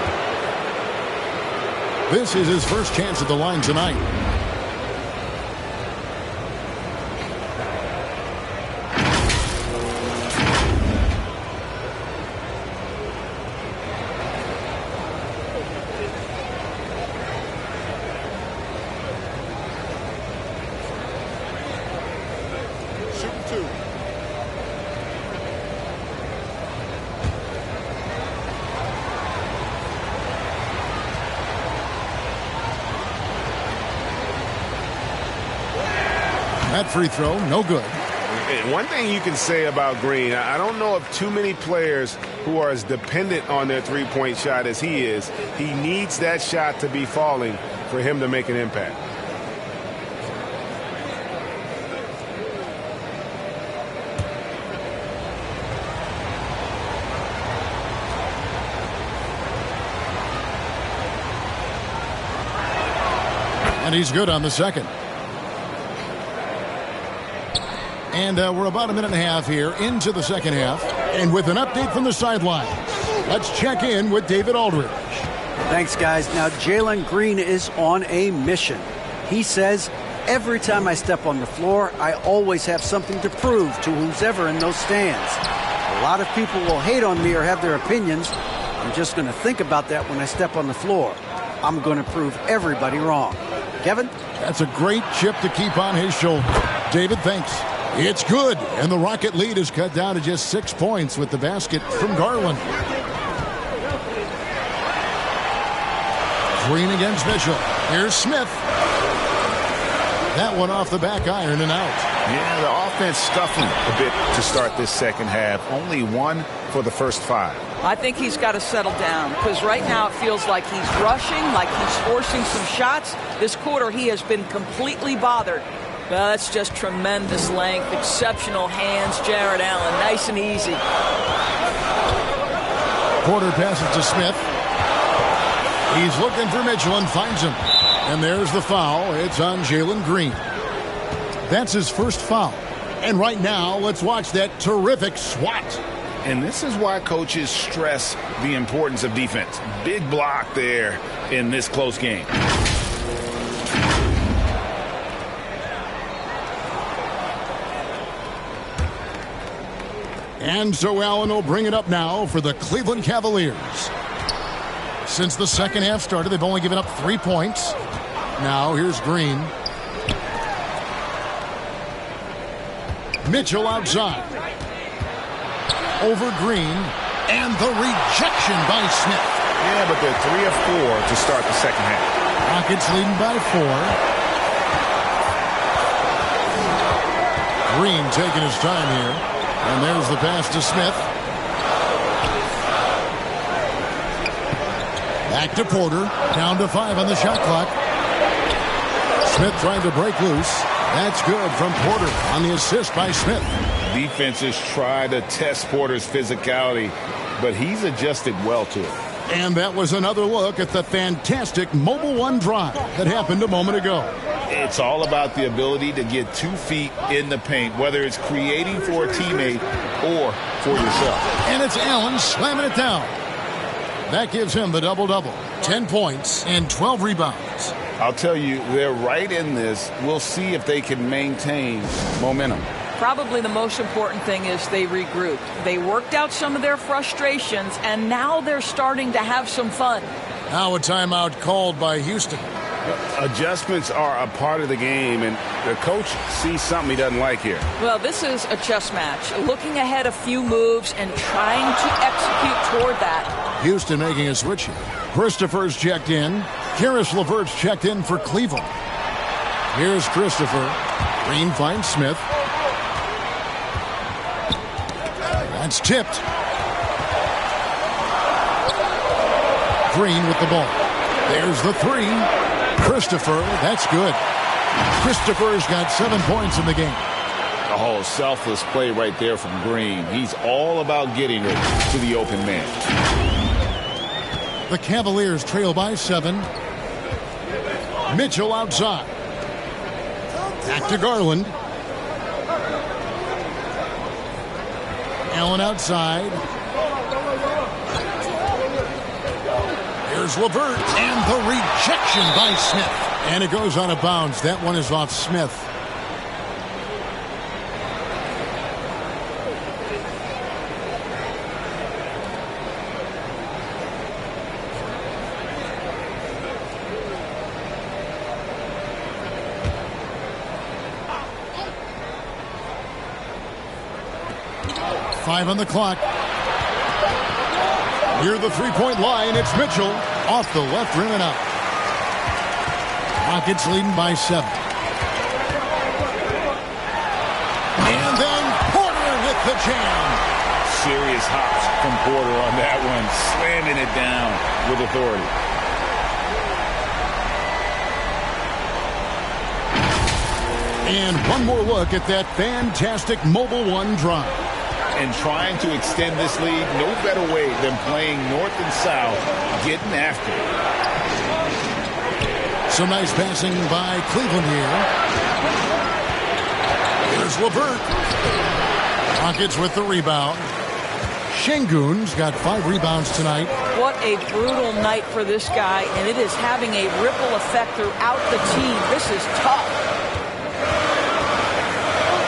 This is his first chance at the line tonight. That free throw, no good. And one thing you can say about Green, I don't know of too many players who are as dependent on their three-point shot as he is. He needs that shot to be falling for him to make an impact. And he's good on the second. And we're about a minute and a half here into the second half. And with an update from the sidelines, let's check in with David Aldridge. Thanks, guys. Now, Jalen Green is on a mission. He says, every time I step on the floor, I always have something to prove to who's ever in those stands. A lot of people will hate on me or have their opinions. I'm just going to think about that when I step on the floor. I'm going to prove everybody wrong. Kevin? That's a great chip to keep on his shoulder. David, thanks. It's good, and the Rocket lead is cut down to just 6 points with the basket from Garland. Green against Mitchell. Here's Smith. That one off the back iron and out. Yeah, the offense scuffling a bit to start this second half. Only one for the first 5. I think he's got to settle down because right now it feels like he's rushing, like he's forcing some shots. This quarter he has been completely bothered. Well, that's just tremendous length, exceptional hands, Jared Allen, nice and easy. Porter passes to Smith. He's looking for Mitchell and finds him. And there's the foul. It's on Jalen Green. That's his first foul. And right now, let's watch that terrific swat. And this is why coaches stress the importance of defense. Big block there in this close game. And so Allen will bring it up now for the Cleveland Cavaliers. Since the second half started, they've only given up 3 points. Now here's Green. Mitchell outside. Over Green. And the rejection by Smith. Yeah, but they're 3 of 4 to start the second half. Rockets leading by 4. Green taking his time here. And there's the pass to Smith. Back to Porter. Down to 5 on the shot clock. Smith trying to break loose. That's good from Porter on the assist by Smith. Defenses try to test Porter's physicality, but he's adjusted well to it. And that was another look at the fantastic Mobile One drive that happened a moment ago. It's all about the ability to get 2 feet in the paint, whether it's creating for a teammate or for yourself. And it's Allen slamming it down. That gives him the double-double. 10 points and 12 rebounds. I'll tell you, they're right in this. We'll see if they can maintain momentum. Probably the most important thing is they regrouped. They worked out some of their frustrations, and now they're starting to have some fun. Now a timeout called by Houston. Adjustments are a part of the game, and the coach sees something he doesn't like here. Well, this is a chess match. Looking ahead a few moves and trying to execute toward that. Houston making a switch here. Christopher's checked in. Karis LeVert's checked in for Cleveland. Here's Christopher. Green finds Smith. That's tipped. Green with the ball. There's the 3. Christopher, that's good. Christopher's got 7 points in the game. A whole selfless play right there from Green. He's all about getting it to the open man. The Cavaliers trail by 7. Mitchell outside. Back to Garland. Allen outside. Here's Here's LeVert, and the rejection by Smith. And it goes out of bounds. That one is off Smith. Five on the clock. Near the three-point line, it's Mitchell off the left rim and out. Rockets leading by 7. And then Porter with the jam. Serious hops from Porter on that one, slamming it down with authority. And one more look at that fantastic Mobile One drive. And trying to extend this lead, no better way than playing north and south, getting after it. Some nice passing by Cleveland here. Here's LeVert. Rockets with the rebound. Şengün's got 5 rebounds tonight. What a brutal night for this guy, and it is having a ripple effect throughout the team. This is tough.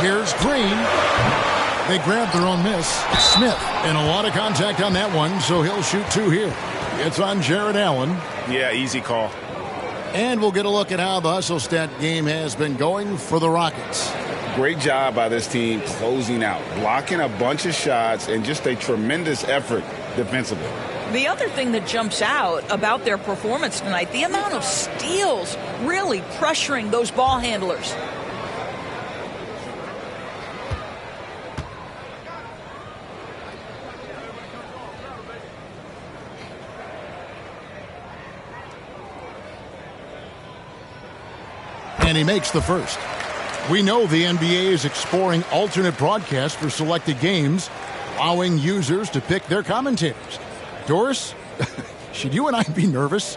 Here's Green. They grab their own miss. Smith, and a lot of contact on that one, so he'll shoot 2 here. It's on Jared Allen. Yeah, easy call. And we'll get a look at how the hustle stat game has been going for the Rockets. Great job by this team closing out, blocking a bunch of shots, and just a tremendous effort defensively. The other thing that jumps out about their performance tonight, the amount of steals really pressuring those ball handlers. And he makes the first. We know the NBA is exploring alternate broadcasts for selected games, allowing users to pick their commentators. Doris, should you and I be nervous?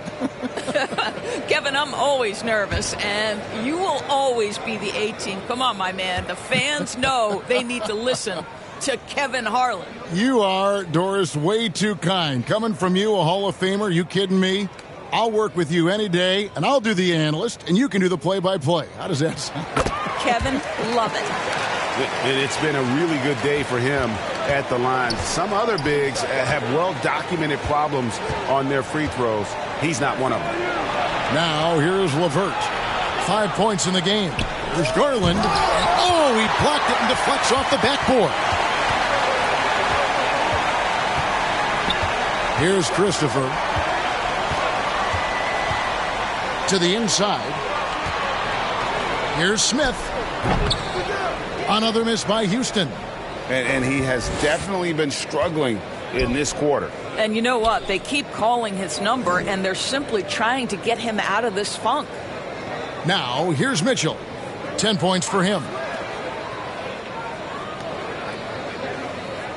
Kevin, I'm always nervous, and you will always be the A-team. Come on, my man. The fans know they need to listen to Kevin Harlan. You are, Doris, way too kind. Coming from you, a Hall of Famer, you kidding me? I'll work with you any day, and I'll do the analyst, and you can do the play-by-play. How does that sound? Kevin, love it. And it's been a really good day for him at the line. Some other bigs have well-documented problems on their free throws. He's not one of them. Now, here's LeVert. 5 points in the game. There's Garland. Oh, he blocked it and deflects off the backboard. Here's Christopher. To the inside. Here's Smith. Another miss by Houston. And he has definitely been struggling in this quarter. And you know what? They keep calling his number, and they're simply trying to get him out of this funk. Now, here's Mitchell. 10 points for him.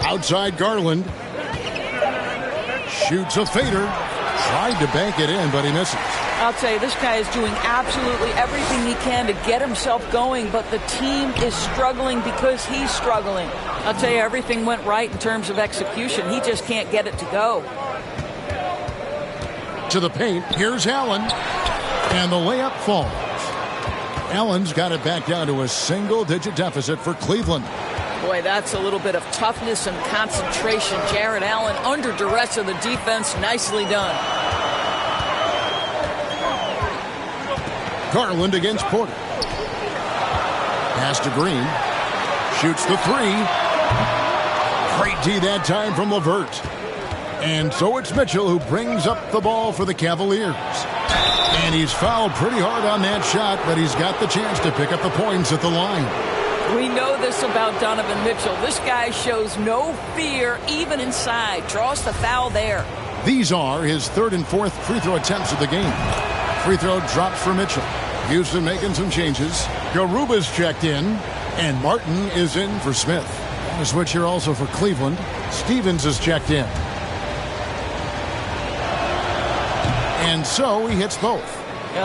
Outside Garland. Shoots a fader. Tried to bank it in, but he misses. I'll tell you, this guy is doing absolutely everything he can to get himself going, but the team is struggling because he's struggling. I'll tell you, everything went right in terms of execution. He just can't get it to go. To the paint, here's Allen, and the layup falls. Allen's got it back down to a single-digit deficit for Cleveland. Boy, that's a little bit of toughness and concentration. Jared Allen under duress of the defense. Nicely done. Garland against Porter. Pass to Green. Shoots the 3. Great D that time from LeVert. And so it's Mitchell who brings up the ball for the Cavaliers. And he's fouled pretty hard on that shot, but he's got the chance to pick up the points at the line. We know this about Donovan Mitchell. This guy shows no fear even inside. Draws the foul there. These are his 3rd and 4th free throw attempts of the game. Free throw drops for Mitchell. Houston making some changes. Garuba's checked in, and Martin is in for Smith. A switch here also for Cleveland. Stevens is checked in. And so he hits both.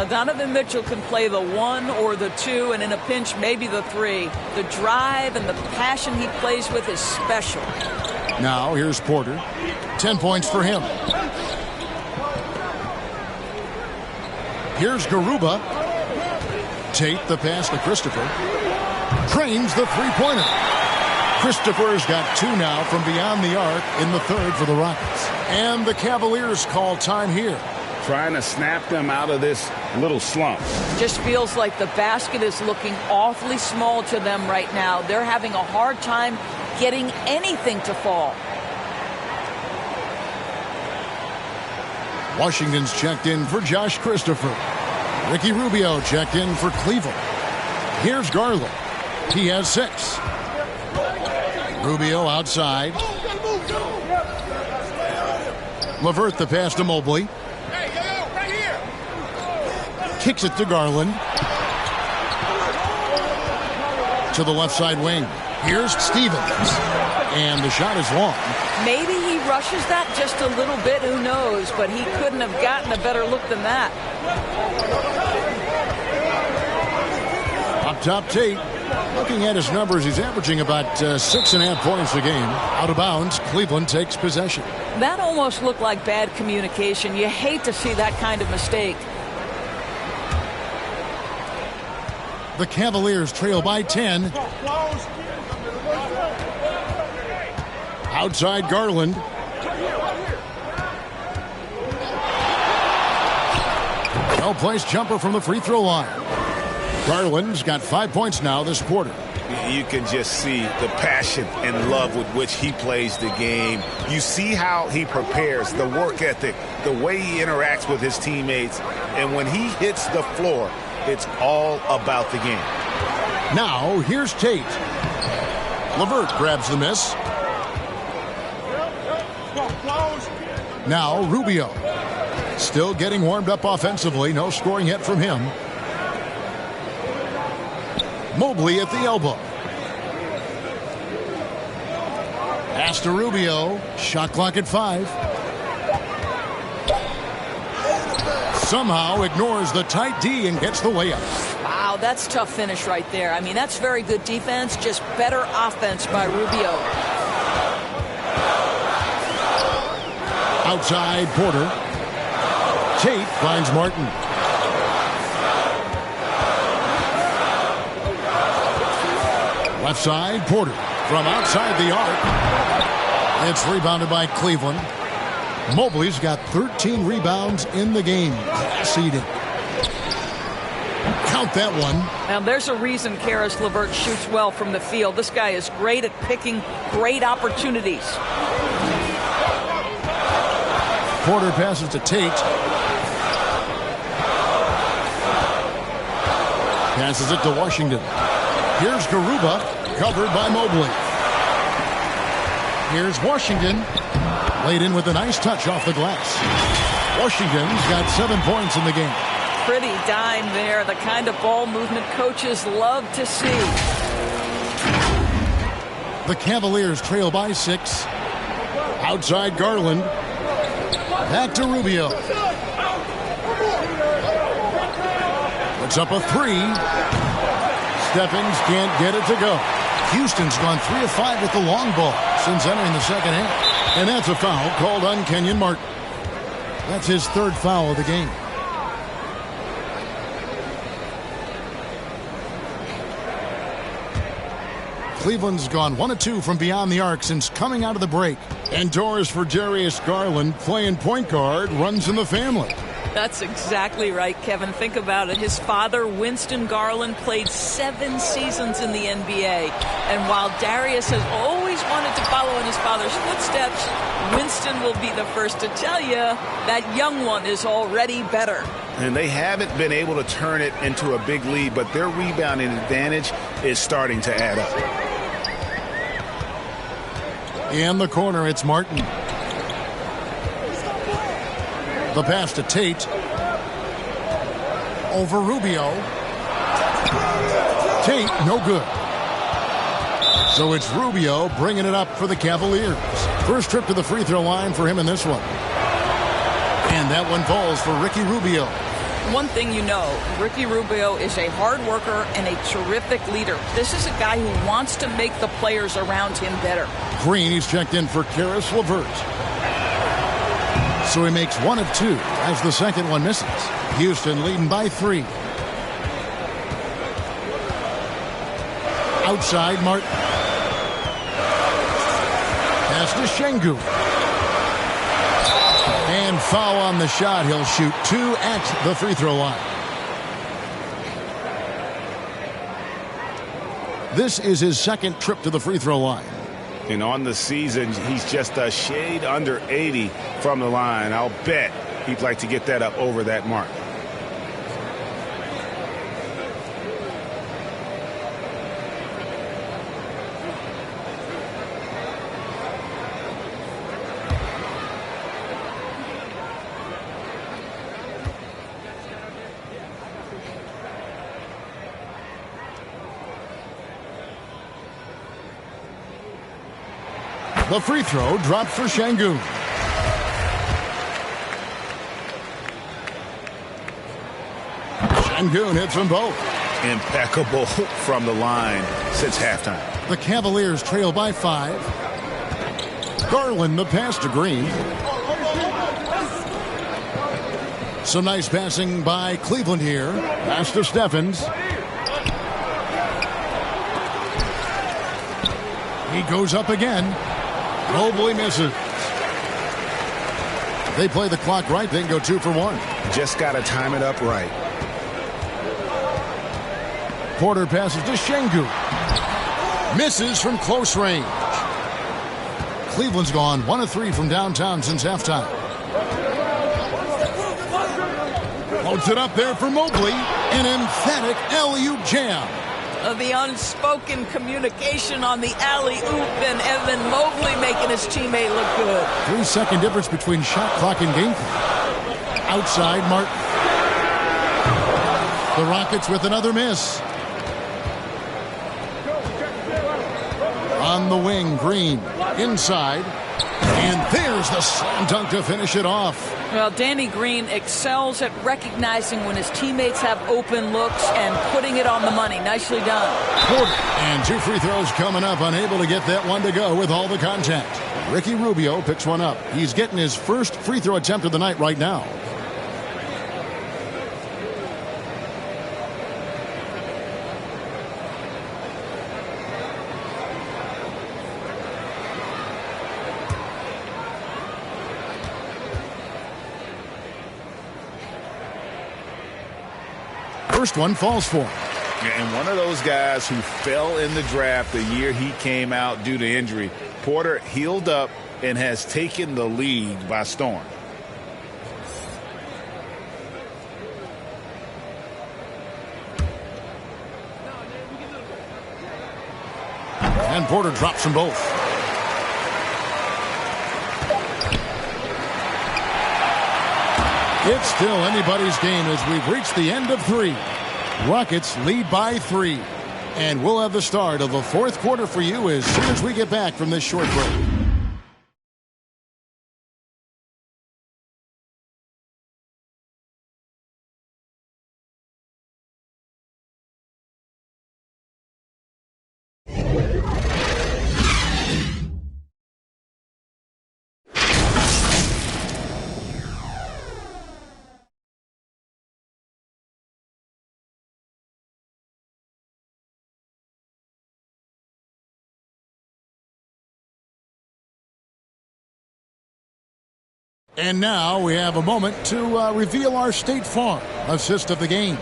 Donovan Mitchell can play the 1 or the 2, and in a pinch, maybe the 3. The drive and the passion he plays with is special. Now here's Porter. 10 points for him. Here's Garuba. Tate the pass to Christopher. Drains the three-pointer. Christopher's got 2 now from beyond the arc in the third for the Rockets. And the Cavaliers call time here. Trying to snap them out of this little slump. Just feels like the basket is looking awfully small to them right now. They're having a hard time getting anything to fall. Washington's checked in for Josh Christopher. Ricky Rubio checked in for Cleveland. Here's Garland. He has 6. Rubio outside. LeVert the pass to Mobley. Kicks it to Garland. To the left side wing. Here's Stevens. And the shot is long. Maybe he rushes that just a little bit. Who knows? But he couldn't have gotten a better look than that. Up top, Tate. Looking at his numbers, he's averaging about 6.5 points a game. Out of bounds, Cleveland takes possession. That almost looked like bad communication. You hate to see that kind of mistake. The Cavaliers trail by 10. Outside Garland. Well-placed jumper from the free throw line. Garland's got 5 points now this quarter. You can just see the passion and love with which he plays the game. You see how he prepares, the work ethic, the way he interacts with his teammates. And when he hits the floor, it's all about the game. Now, here's Tate. LeVert grabs the miss. Now, Rubio. Still getting warmed up offensively. No scoring yet from him. Mobley at the elbow. Pass to Rubio. Shot clock at 5. Somehow ignores the tight D and gets the layup. Wow, that's tough finish right there. I mean, that's very good defense, just better offense by Rubio. Outside Porter. Tate finds Martin. Left side, Porter. From outside the arc. It's rebounded by Cleveland. Mobley's got 13 rebounds in the game. Seeded. Count that one. Now, there's a reason Karis LeVert shoots well from the field. This guy is great at picking great opportunities. Porter passes to Tate. Passes it to Washington. Here's Garuba, covered by Mobley. Here's Washington, laid in with a nice touch off the glass. Washington's got 7 points in the game. Pretty dime there, the kind of ball movement coaches love to see. The Cavaliers trail by 6. Outside Garland. Back to Rubio. Puts up a 3. Steppings can't get it to go. Houston's gone 3 of 5 with the long ball since entering the second half. And that's a foul called on Kenyon Martin. That's his 3rd foul of the game. Cleveland's gone 1 of 2 from beyond the arc since coming out of the break. And doors for Darius Garland, playing point guard, runs in the family. That's exactly right, Kevin. Think about it. His father, Winston Garland, played 7 seasons in the NBA. And while Darius has always wanted to follow in his father's footsteps, Winston will be the first to tell you that young one is already better. And they haven't been able to turn it into a big lead, but their rebounding advantage is starting to add up. In the corner, it's Martin. The pass to Tate. Over Rubio. Tate, no good. So it's Rubio bringing it up for the Cavaliers. First trip to the free throw line for him in this one. And that one falls for Ricky Rubio. One thing you know, Ricky Rubio is a hard worker and a terrific leader. This is a guy who wants to make the players around him better. Green, he's checked in for Karis LeVert. So he makes 1 of 2 as the second one misses. Houston leading by 3. Outside, Martin. Pass to Şengün. And foul on the shot. He'll shoot 2 at the free throw line. This is his second trip to the free throw line. And on the season, he's just a shade under 80 from the line. I'll bet he'd like to get that up over that mark. The free throw dropped for Şengün. Şengün hits them both. Impeccable from the line since halftime. The Cavaliers trail by 5. Garland the pass to Green. Some nice passing by Cleveland here. Pass to Steffens. He goes up again. Mobley misses. They play the clock right. They can go 2 for 1. Just got to time it up right. Porter passes to Şengün. Misses from close range. Cleveland's gone 1 of 3 from downtown since halftime. Loads it up there for Mobley. An emphatic alley-oop jam. The unspoken communication on the alley-oop, and Evan Mobley making his teammate look good. 3-second difference between shot clock and game clock. Outside, Martin. The Rockets with another miss. On the wing, Green. Inside. And there's the slam dunk to finish it off. Well, Danny Green excels at recognizing when his teammates have open looks and putting it on the money. Nicely done. Porter. And 2 free throws coming up, unable to get that one to go with all the contact. Ricky Rubio picks one up. He's getting his first free throw attempt of the night right now. First one falls for him. And one of those guys who fell in the draft the year he came out due to injury. Porter healed up and has taken the league by storm. And Porter drops them both. It's still anybody's game as we've reached the end of 3. Rockets lead by 3. And we'll have the start of the 4th quarter for you as soon as we get back from this short break. And now we have a moment to reveal our State Farm assist of the game.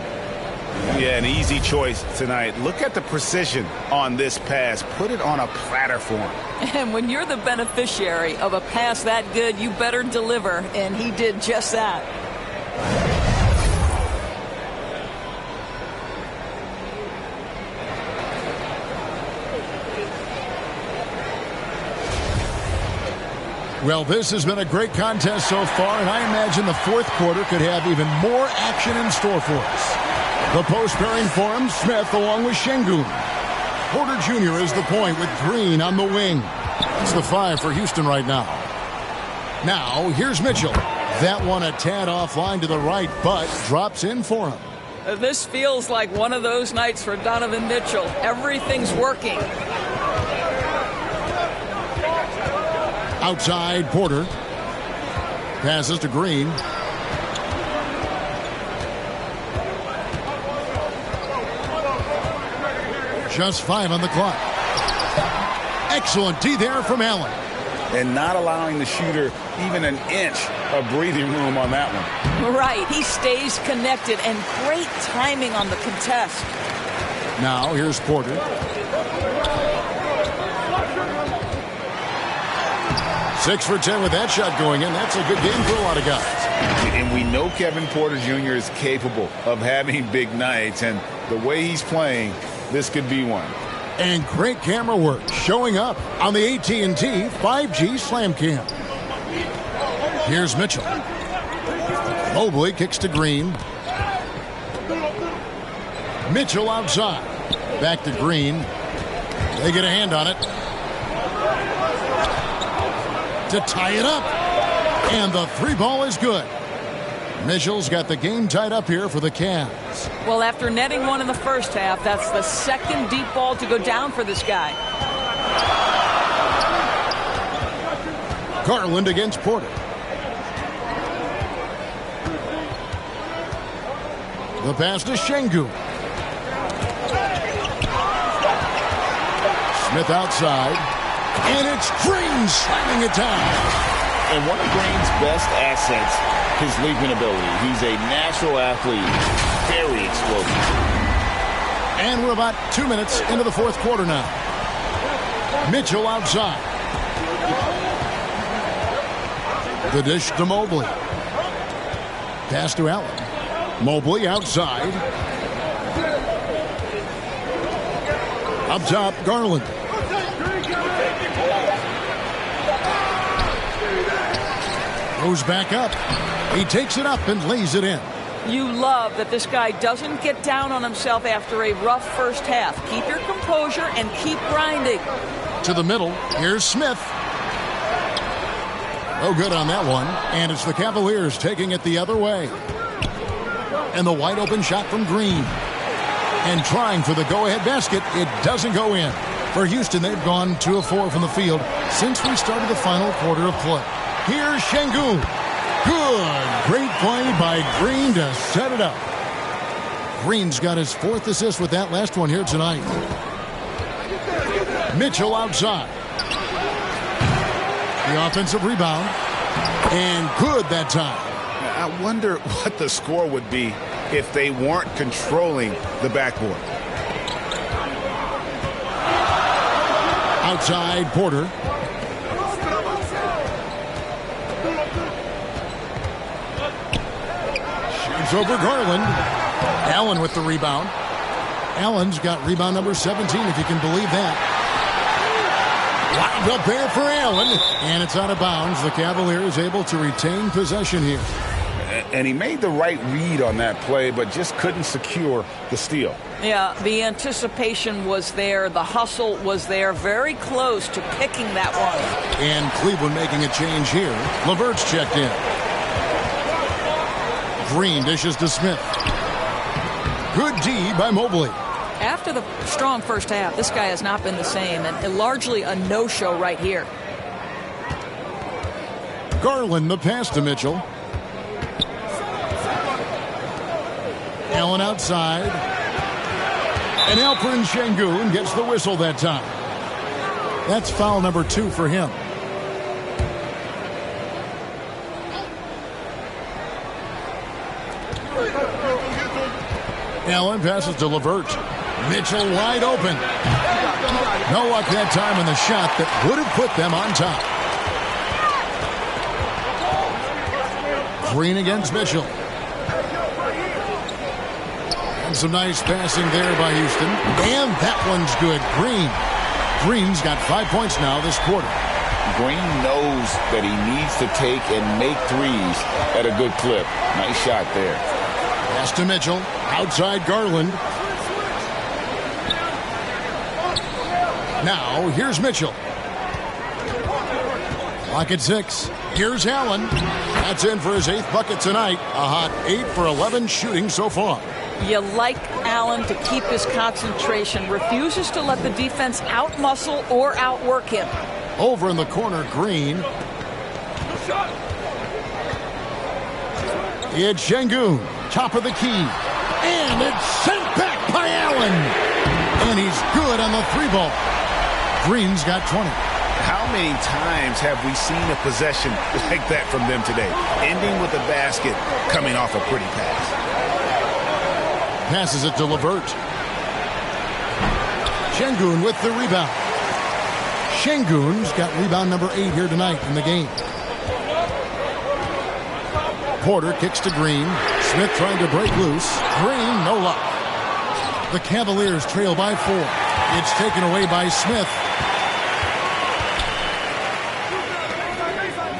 Yeah, an easy choice tonight. Look at the precision on this pass. Put it on a platter for him. And when you're the beneficiary of a pass that good, you better deliver. And he did just that. Well, this has been a great contest so far, and I imagine the 4th quarter could have even more action in store for us. The post pairing for him, Smith along with Şengün. Porter Jr. is the point with Green on the wing. It's the 5 for Houston right now. Now, here's Mitchell. That one a tad offline to the right, but drops in for him. This feels like one of those nights for Donovan Mitchell. Everything's working. Outside, Porter. Passes to Green. Just 5 on the clock. Excellent D there from Allen. And not allowing the shooter even an inch of breathing room on that one. Right. He stays connected, and great timing on the contest. Now here's Porter. Six for 10 with that shot going in. That's a good game for a lot of guys. And we know Kevin Porter Jr. is capable of having big nights, and the way he's playing, this could be one. And great camera work showing up on the AT&T 5G Slam Cam. Here's Mitchell. Mobley kicks to Green. Mitchell outside. Back to Green. They get a hand on it. To tie it up. And the 3 ball is good. Mitchell's got the game tied up here for the Cavs. Well, after netting one in the first half, that's the second deep ball to go down for this guy. Garland against Porter. The pass to Şengün. Smith outside. And it's Green slamming it down. And one of Green's best assets, his leaping ability. He's a natural athlete, very explosive. And we're about 2 minutes into the fourth quarter now. Mitchell outside. The dish to Mobley. Pass to Allen. Mobley outside. Up top, Garland. Goes back up. He takes it up and lays it in. You love that this guy doesn't get down on himself after a rough first half. Keep your composure and keep grinding. To the middle. Here's Smith. No good on that one. And it's the Cavaliers taking it the other way. And the wide open shot from Green. And trying for the go-ahead basket. It doesn't go in. For Houston, they've gone 2 of 4 from the field since we started the final quarter of play. Here's Şengün. Good. Great play by Green to set it up. Green's got his 4th assist with that last one here tonight. Mitchell outside. The offensive rebound. And good that time. I wonder what the score would be if they weren't controlling the backboard. Outside, Porter. Shoots over Garland. Allen with the rebound. Allen's got rebound number 17, if you can believe that. Lined up there for Allen. And it's out of bounds. The Cavaliers able to retain possession here. And he made the right read on that play, but just couldn't secure the steal. Yeah, the anticipation was there. The hustle was there. Very close to picking that one. And Cleveland making a change here. LeVert's checked in. Green dishes to Smith. Good D by Mobley. After the strong first half, this guy has not been the same, and largely a no-show right here. Garland the pass to Mitchell. Allen outside. And Alperen Şengün gets the whistle that time. That's foul number 2 for him. Allen passes to LeVert. Mitchell wide open. No luck that time in the shot that would have put them on top. Green against Mitchell. And some nice passing there by Houston. And that one's good. Green's got 5 points now this quarter. Green knows that he needs to take and make threes at a good clip. Nice shot there. Pass to Mitchell. Outside Garland. Now, here's Mitchell. Clock at 6. Here's Allen. That's in for his 8th bucket tonight. A hot 8 for 11 shooting so far. You like Allen to keep his concentration. Refuses to let the defense outmuscle or outwork him. Over in the corner, Green. It's Şengün, top of the key. And it's sent back by Allen. And he's good on the 3-ball. Green's got 20. How many times have we seen a possession like that from them today? Ending with a basket, coming off a pretty pass. Passes it to LeVert. Şengün with the rebound. Şengün's got rebound number 8 here tonight in the game. Porter kicks to Green. Smith trying to break loose. Green, no luck. The Cavaliers trail by 4. It's taken away by Smith.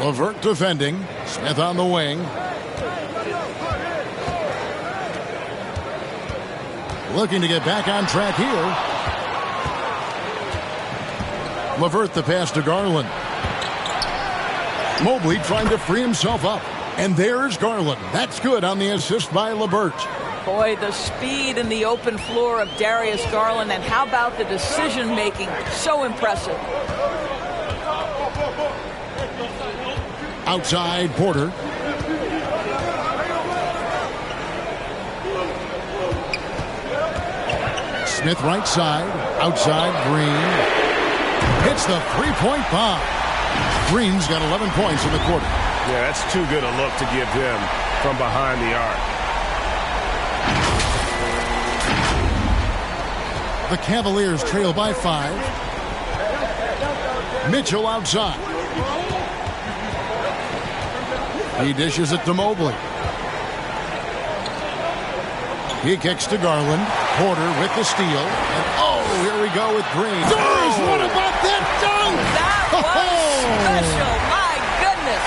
LeVert defending. Smith on the wing. Looking to get back on track here. LeVert the pass to Garland. Mobley trying to free himself up. And there's Garland. That's good on the assist by LeVert. Boy, the speed and the open floor of Darius Garland, and how about the decision-making? So impressive. Outside, Porter. Smith right side. Outside, Green. Hits the three-point bomb. Green's got 11 points in the quarter. Yeah, that's too good a look to give him from behind the arc. The Cavaliers trail by 5. Mitchell outside. He dishes it to Mobley. He kicks to Garland. Porter with the steal. And oh, here we go with Green. Doris, what about that dunk? That was special. My goodness.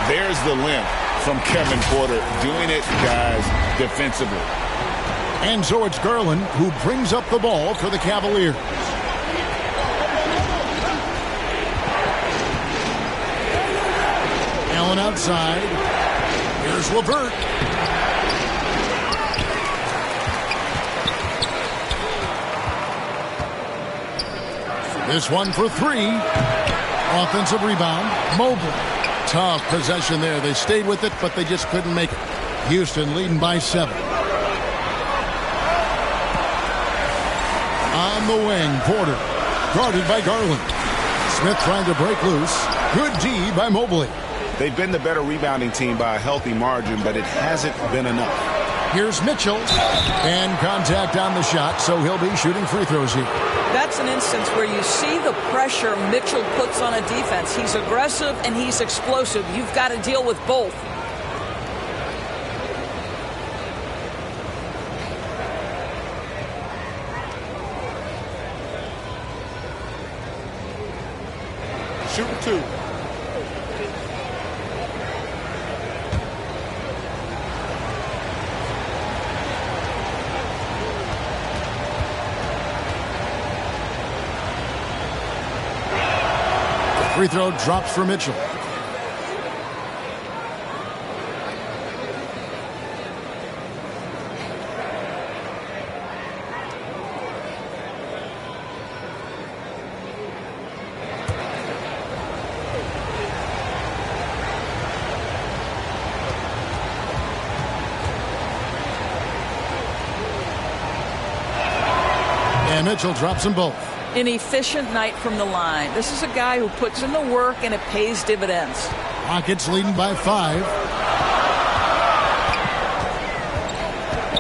There's the limp from Kevin Porter, doing it, guys, defensively. And so it's Garland who brings up the ball for the Cavaliers. Allen outside. Here's LeVert. This one for 3. Offensive rebound. Mobley. Tough possession there. They stayed with it, but they just couldn't make it. Houston leading by 7. On the wing, Porter. Guarded by Garland. Smith trying to break loose. Good D by Mobley. They've been the better rebounding team by a healthy margin, but it hasn't been enough. Here's Mitchell. And contact on the shot, so he'll be shooting free throws here. That's an instance where you see the pressure Mitchell puts on a defense. He's aggressive and he's explosive. You've got to deal with both. Shooting 2. Free throw drops for Mitchell. And Mitchell drops them both. An efficient night from the line. This is a guy who puts in the work and it pays dividends. Rockets leading by 5.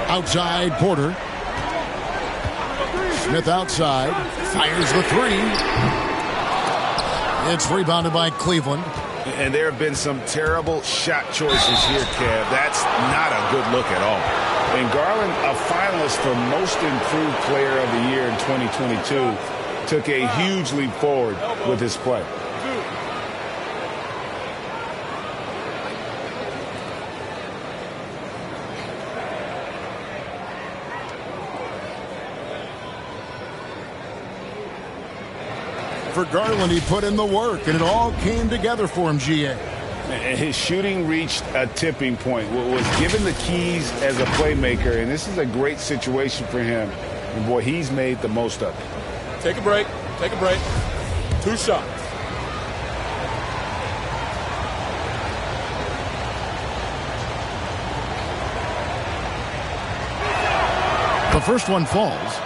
Outside, Porter. Smith outside. Fires the 3. It's rebounded by Cleveland. And there have been some terrible shot choices here, Kev. That's not a good look at all. And Garland, a finalist for Most Improved Player of the Year in 2022, took a huge leap forward with his play. For Garland, he put in the work, and it all came together for him, GA. And his shooting reached a tipping point. Was given the keys as a playmaker, and this is a great situation for him. And boy, he's made the most of it. Take a break. Take a break. 2 shots. The first one falls.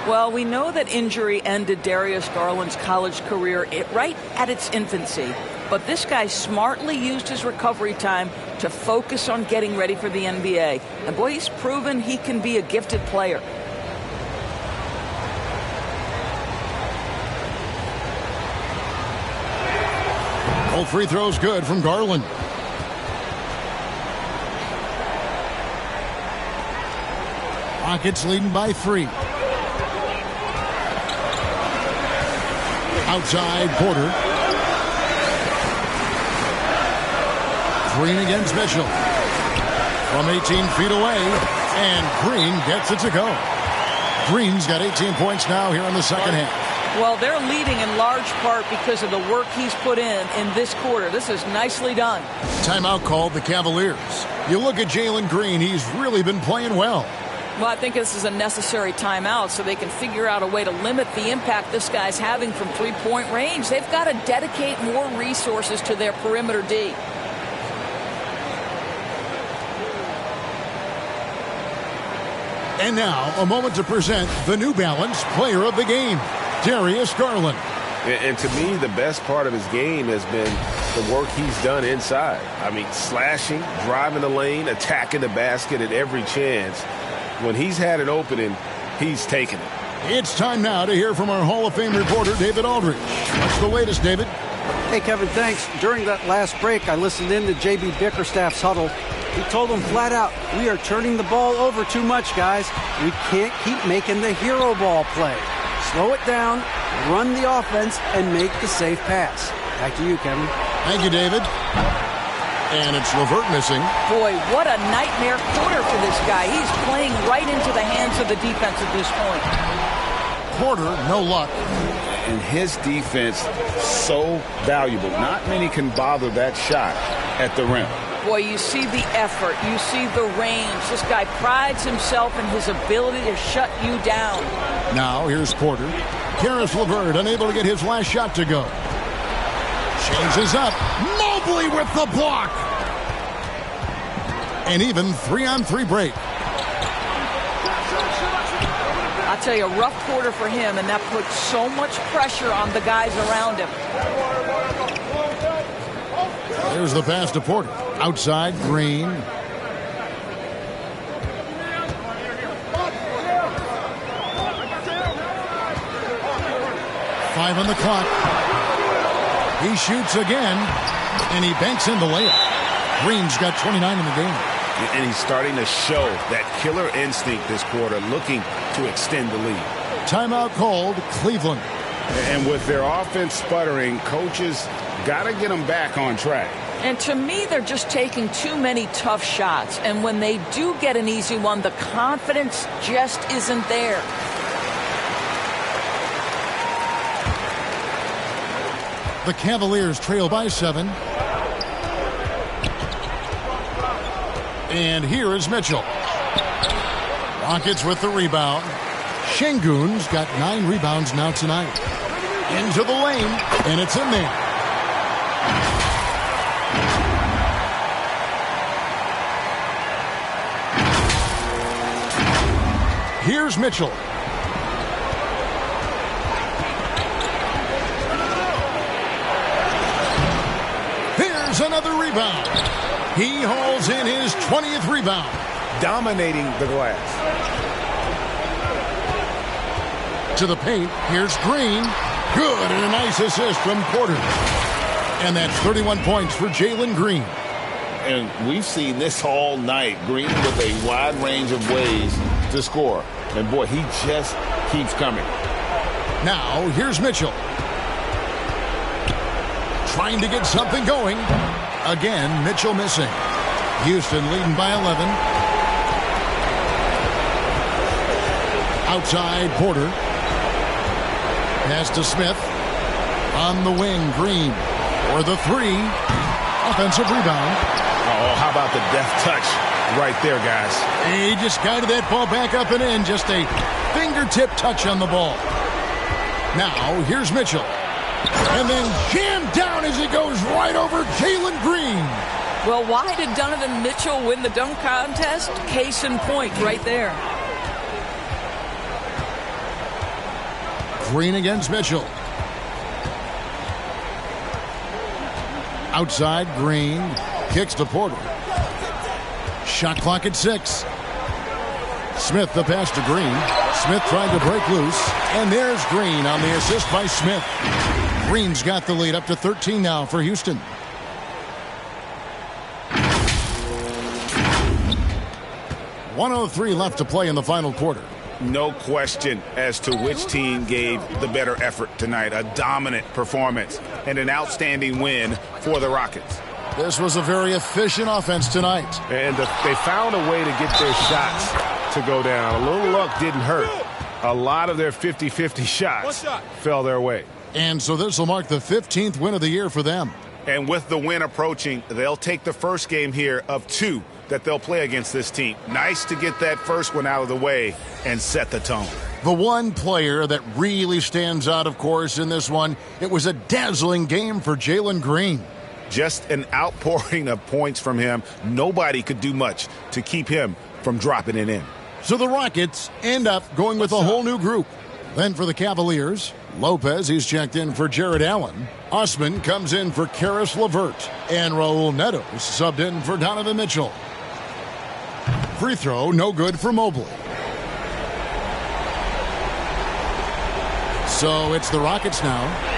Well, we know that injury ended Darius Garland's college career right at its infancy. But this guy smartly used his recovery time to focus on getting ready for the NBA. And boy, he's proven he can be a gifted player. Both free throws good from Garland. Rockets leading by 3. Outside, Porter. Green against Mitchell. From 18 feet away, and Green gets it to go. Green's got 18 points now here in the second half. Well, they're leading in large part because of the work he's put in this quarter. This is nicely done. Timeout called the Cavaliers. You look at Jalen Green, he's really been playing well. Well, I think this is a necessary timeout so they can figure out a way to limit the impact this guy's having from three-point range. They've got to dedicate more resources to their perimeter D. And now, a moment to present the New Balance Player of the Game, Darius Garland. And to me, the best part of his game has been the work he's done inside. I mean, slashing, driving the lane, attacking the basket at every chance. When he's had an opening, he's taken it. It's time now to hear from our Hall of Fame reporter, David Aldridge. What's the latest, David? Hey, Kevin, thanks. During that last break, I listened in to J.B. Bickerstaff's huddle. He told them flat out, we are turning the ball over too much, guys. We can't keep making the hero ball play. Slow it down, run the offense, and make the safe pass. Back to you, Kevin. Thank you, David. And it's LeVert missing. Boy, what a nightmare quarter for this guy. He's playing right into the hands of the defense at this point. Porter, no luck. And his defense, so valuable. Not many can bother that shot at the rim. Boy, you see the effort. You see the range. This guy prides himself in his ability to shut you down. Now, here's Porter. Karis LeVert unable to get his last shot to go. Changes up. Mobley with the block. And even 3-on-3 break. I'll tell you, a rough quarter for him, and that puts so much pressure on the guys around him. There's the pass to Porter. Outside, Green. Five on the clock. He shoots again, and he banks in the layup. Green's got 29 in the game. And he's starting to show that killer instinct this quarter, looking to extend the lead. Timeout called, Cleveland. And with their offense sputtering, coaches got to get them back on track. And to me, they're just taking too many tough shots. And when they do get an easy one, the confidence just isn't there. The Cavaliers trail by 7. And here is Mitchell. Rockets with the rebound. Şengün's got 9 rebounds now tonight. Into the lane, and it's in there. Here's Mitchell. Here's another rebound. He hauls in his 20th rebound. Dominating the glass. To the paint, here's Green. Good, and a nice assist from Porter. And that's 31 points for Jalen Green. And we've seen this all night. Green with a wide range of ways to score. And boy, he just keeps coming. Now, here's Mitchell. Trying to get something going. Again, Mitchell missing. Houston leading by 11. Outside, Porter. Pass to Smith. On the wing, Green. For the 3. Offensive rebound. Oh, how about the deft touch right there, guys? He just guided that ball back up and in. Just a fingertip touch on the ball. Now, here's Mitchell. And then jammed down as he goes right over Jalen Green. Well, why did Donovan Mitchell win the dunk contest? Case in point right there. Green against Mitchell. Outside, Green kicks to Porter. Shot clock at 6. Smith the pass to Green. Smith trying to break loose. And there's Green on the assist by Smith. Green's got the lead up to 13 now for Houston. .103 left to play in the final quarter. No question as to which team gave the better effort tonight. A dominant performance and an outstanding win for the Rockets. This was a very efficient offense tonight. And they found a way to get their shots to go down. A little luck didn't hurt. A lot of their 50-50 shots fell their way. And so this will mark the 15th win of the year for them. And with the win approaching, they'll take the first game here of 2 that they'll play against this team. Nice to get that first one out of the way and set the tone. The one player that really stands out, of course, in this one, it was a dazzling game for Jalen Green. Just an outpouring of points from him. Nobody could do much to keep him from dropping it in. So the Rockets end up going with a whole new group. Then for the Cavaliers, Lopez, he's checked in for Jared Allen. Osman comes in for Karis LeVert. And Raul Neto subbed in for Donovan Mitchell. Free throw, no good for Mobley. So it's the Rockets now.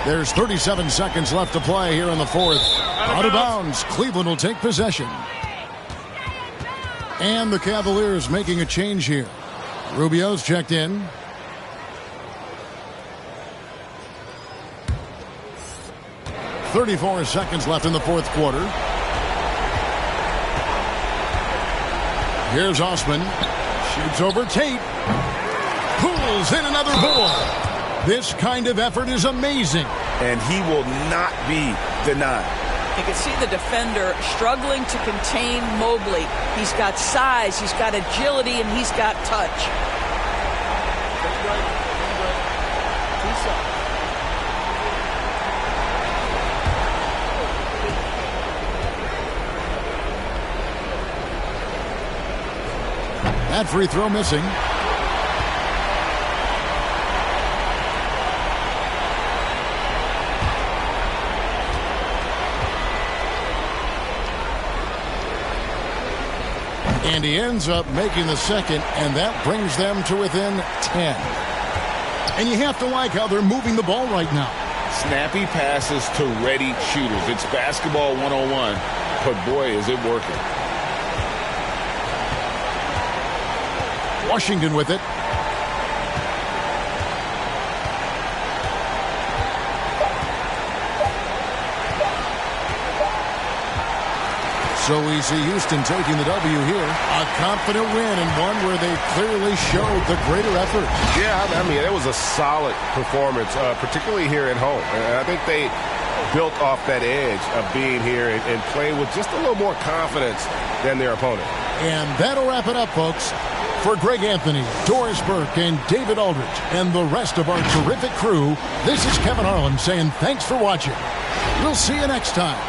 There's 37 seconds left to play here in the fourth. Out of bounds. Cleveland will take possession. And the Cavaliers making a change here. Rubio's checked in. .34 seconds left in the fourth quarter. Here's Osman. Shoots over Tate. Pulls in another board. This kind of effort is amazing. And he will not be denied. You can see the defender struggling to contain Mobley. He's got size, he's got agility, and he's got touch. That free throw missing. And he ends up making the second, and that brings them to within 10. And you have to like how they're moving the ball right now. Snappy passes to ready shooters. It's basketball 101, but boy, is it working. Washington with it. So we see Houston taking the W here. A confident win and one where they clearly showed the greater effort. Yeah, I mean, it was a solid performance, particularly here at home. And I think they built off that edge of being here and playing with just a little more confidence than their opponent. And that'll wrap it up, folks. For Greg Anthony, Doris Burke, and David Aldridge, and the rest of our terrific crew, this is Kevin Harlan saying thanks for watching. We'll see you next time.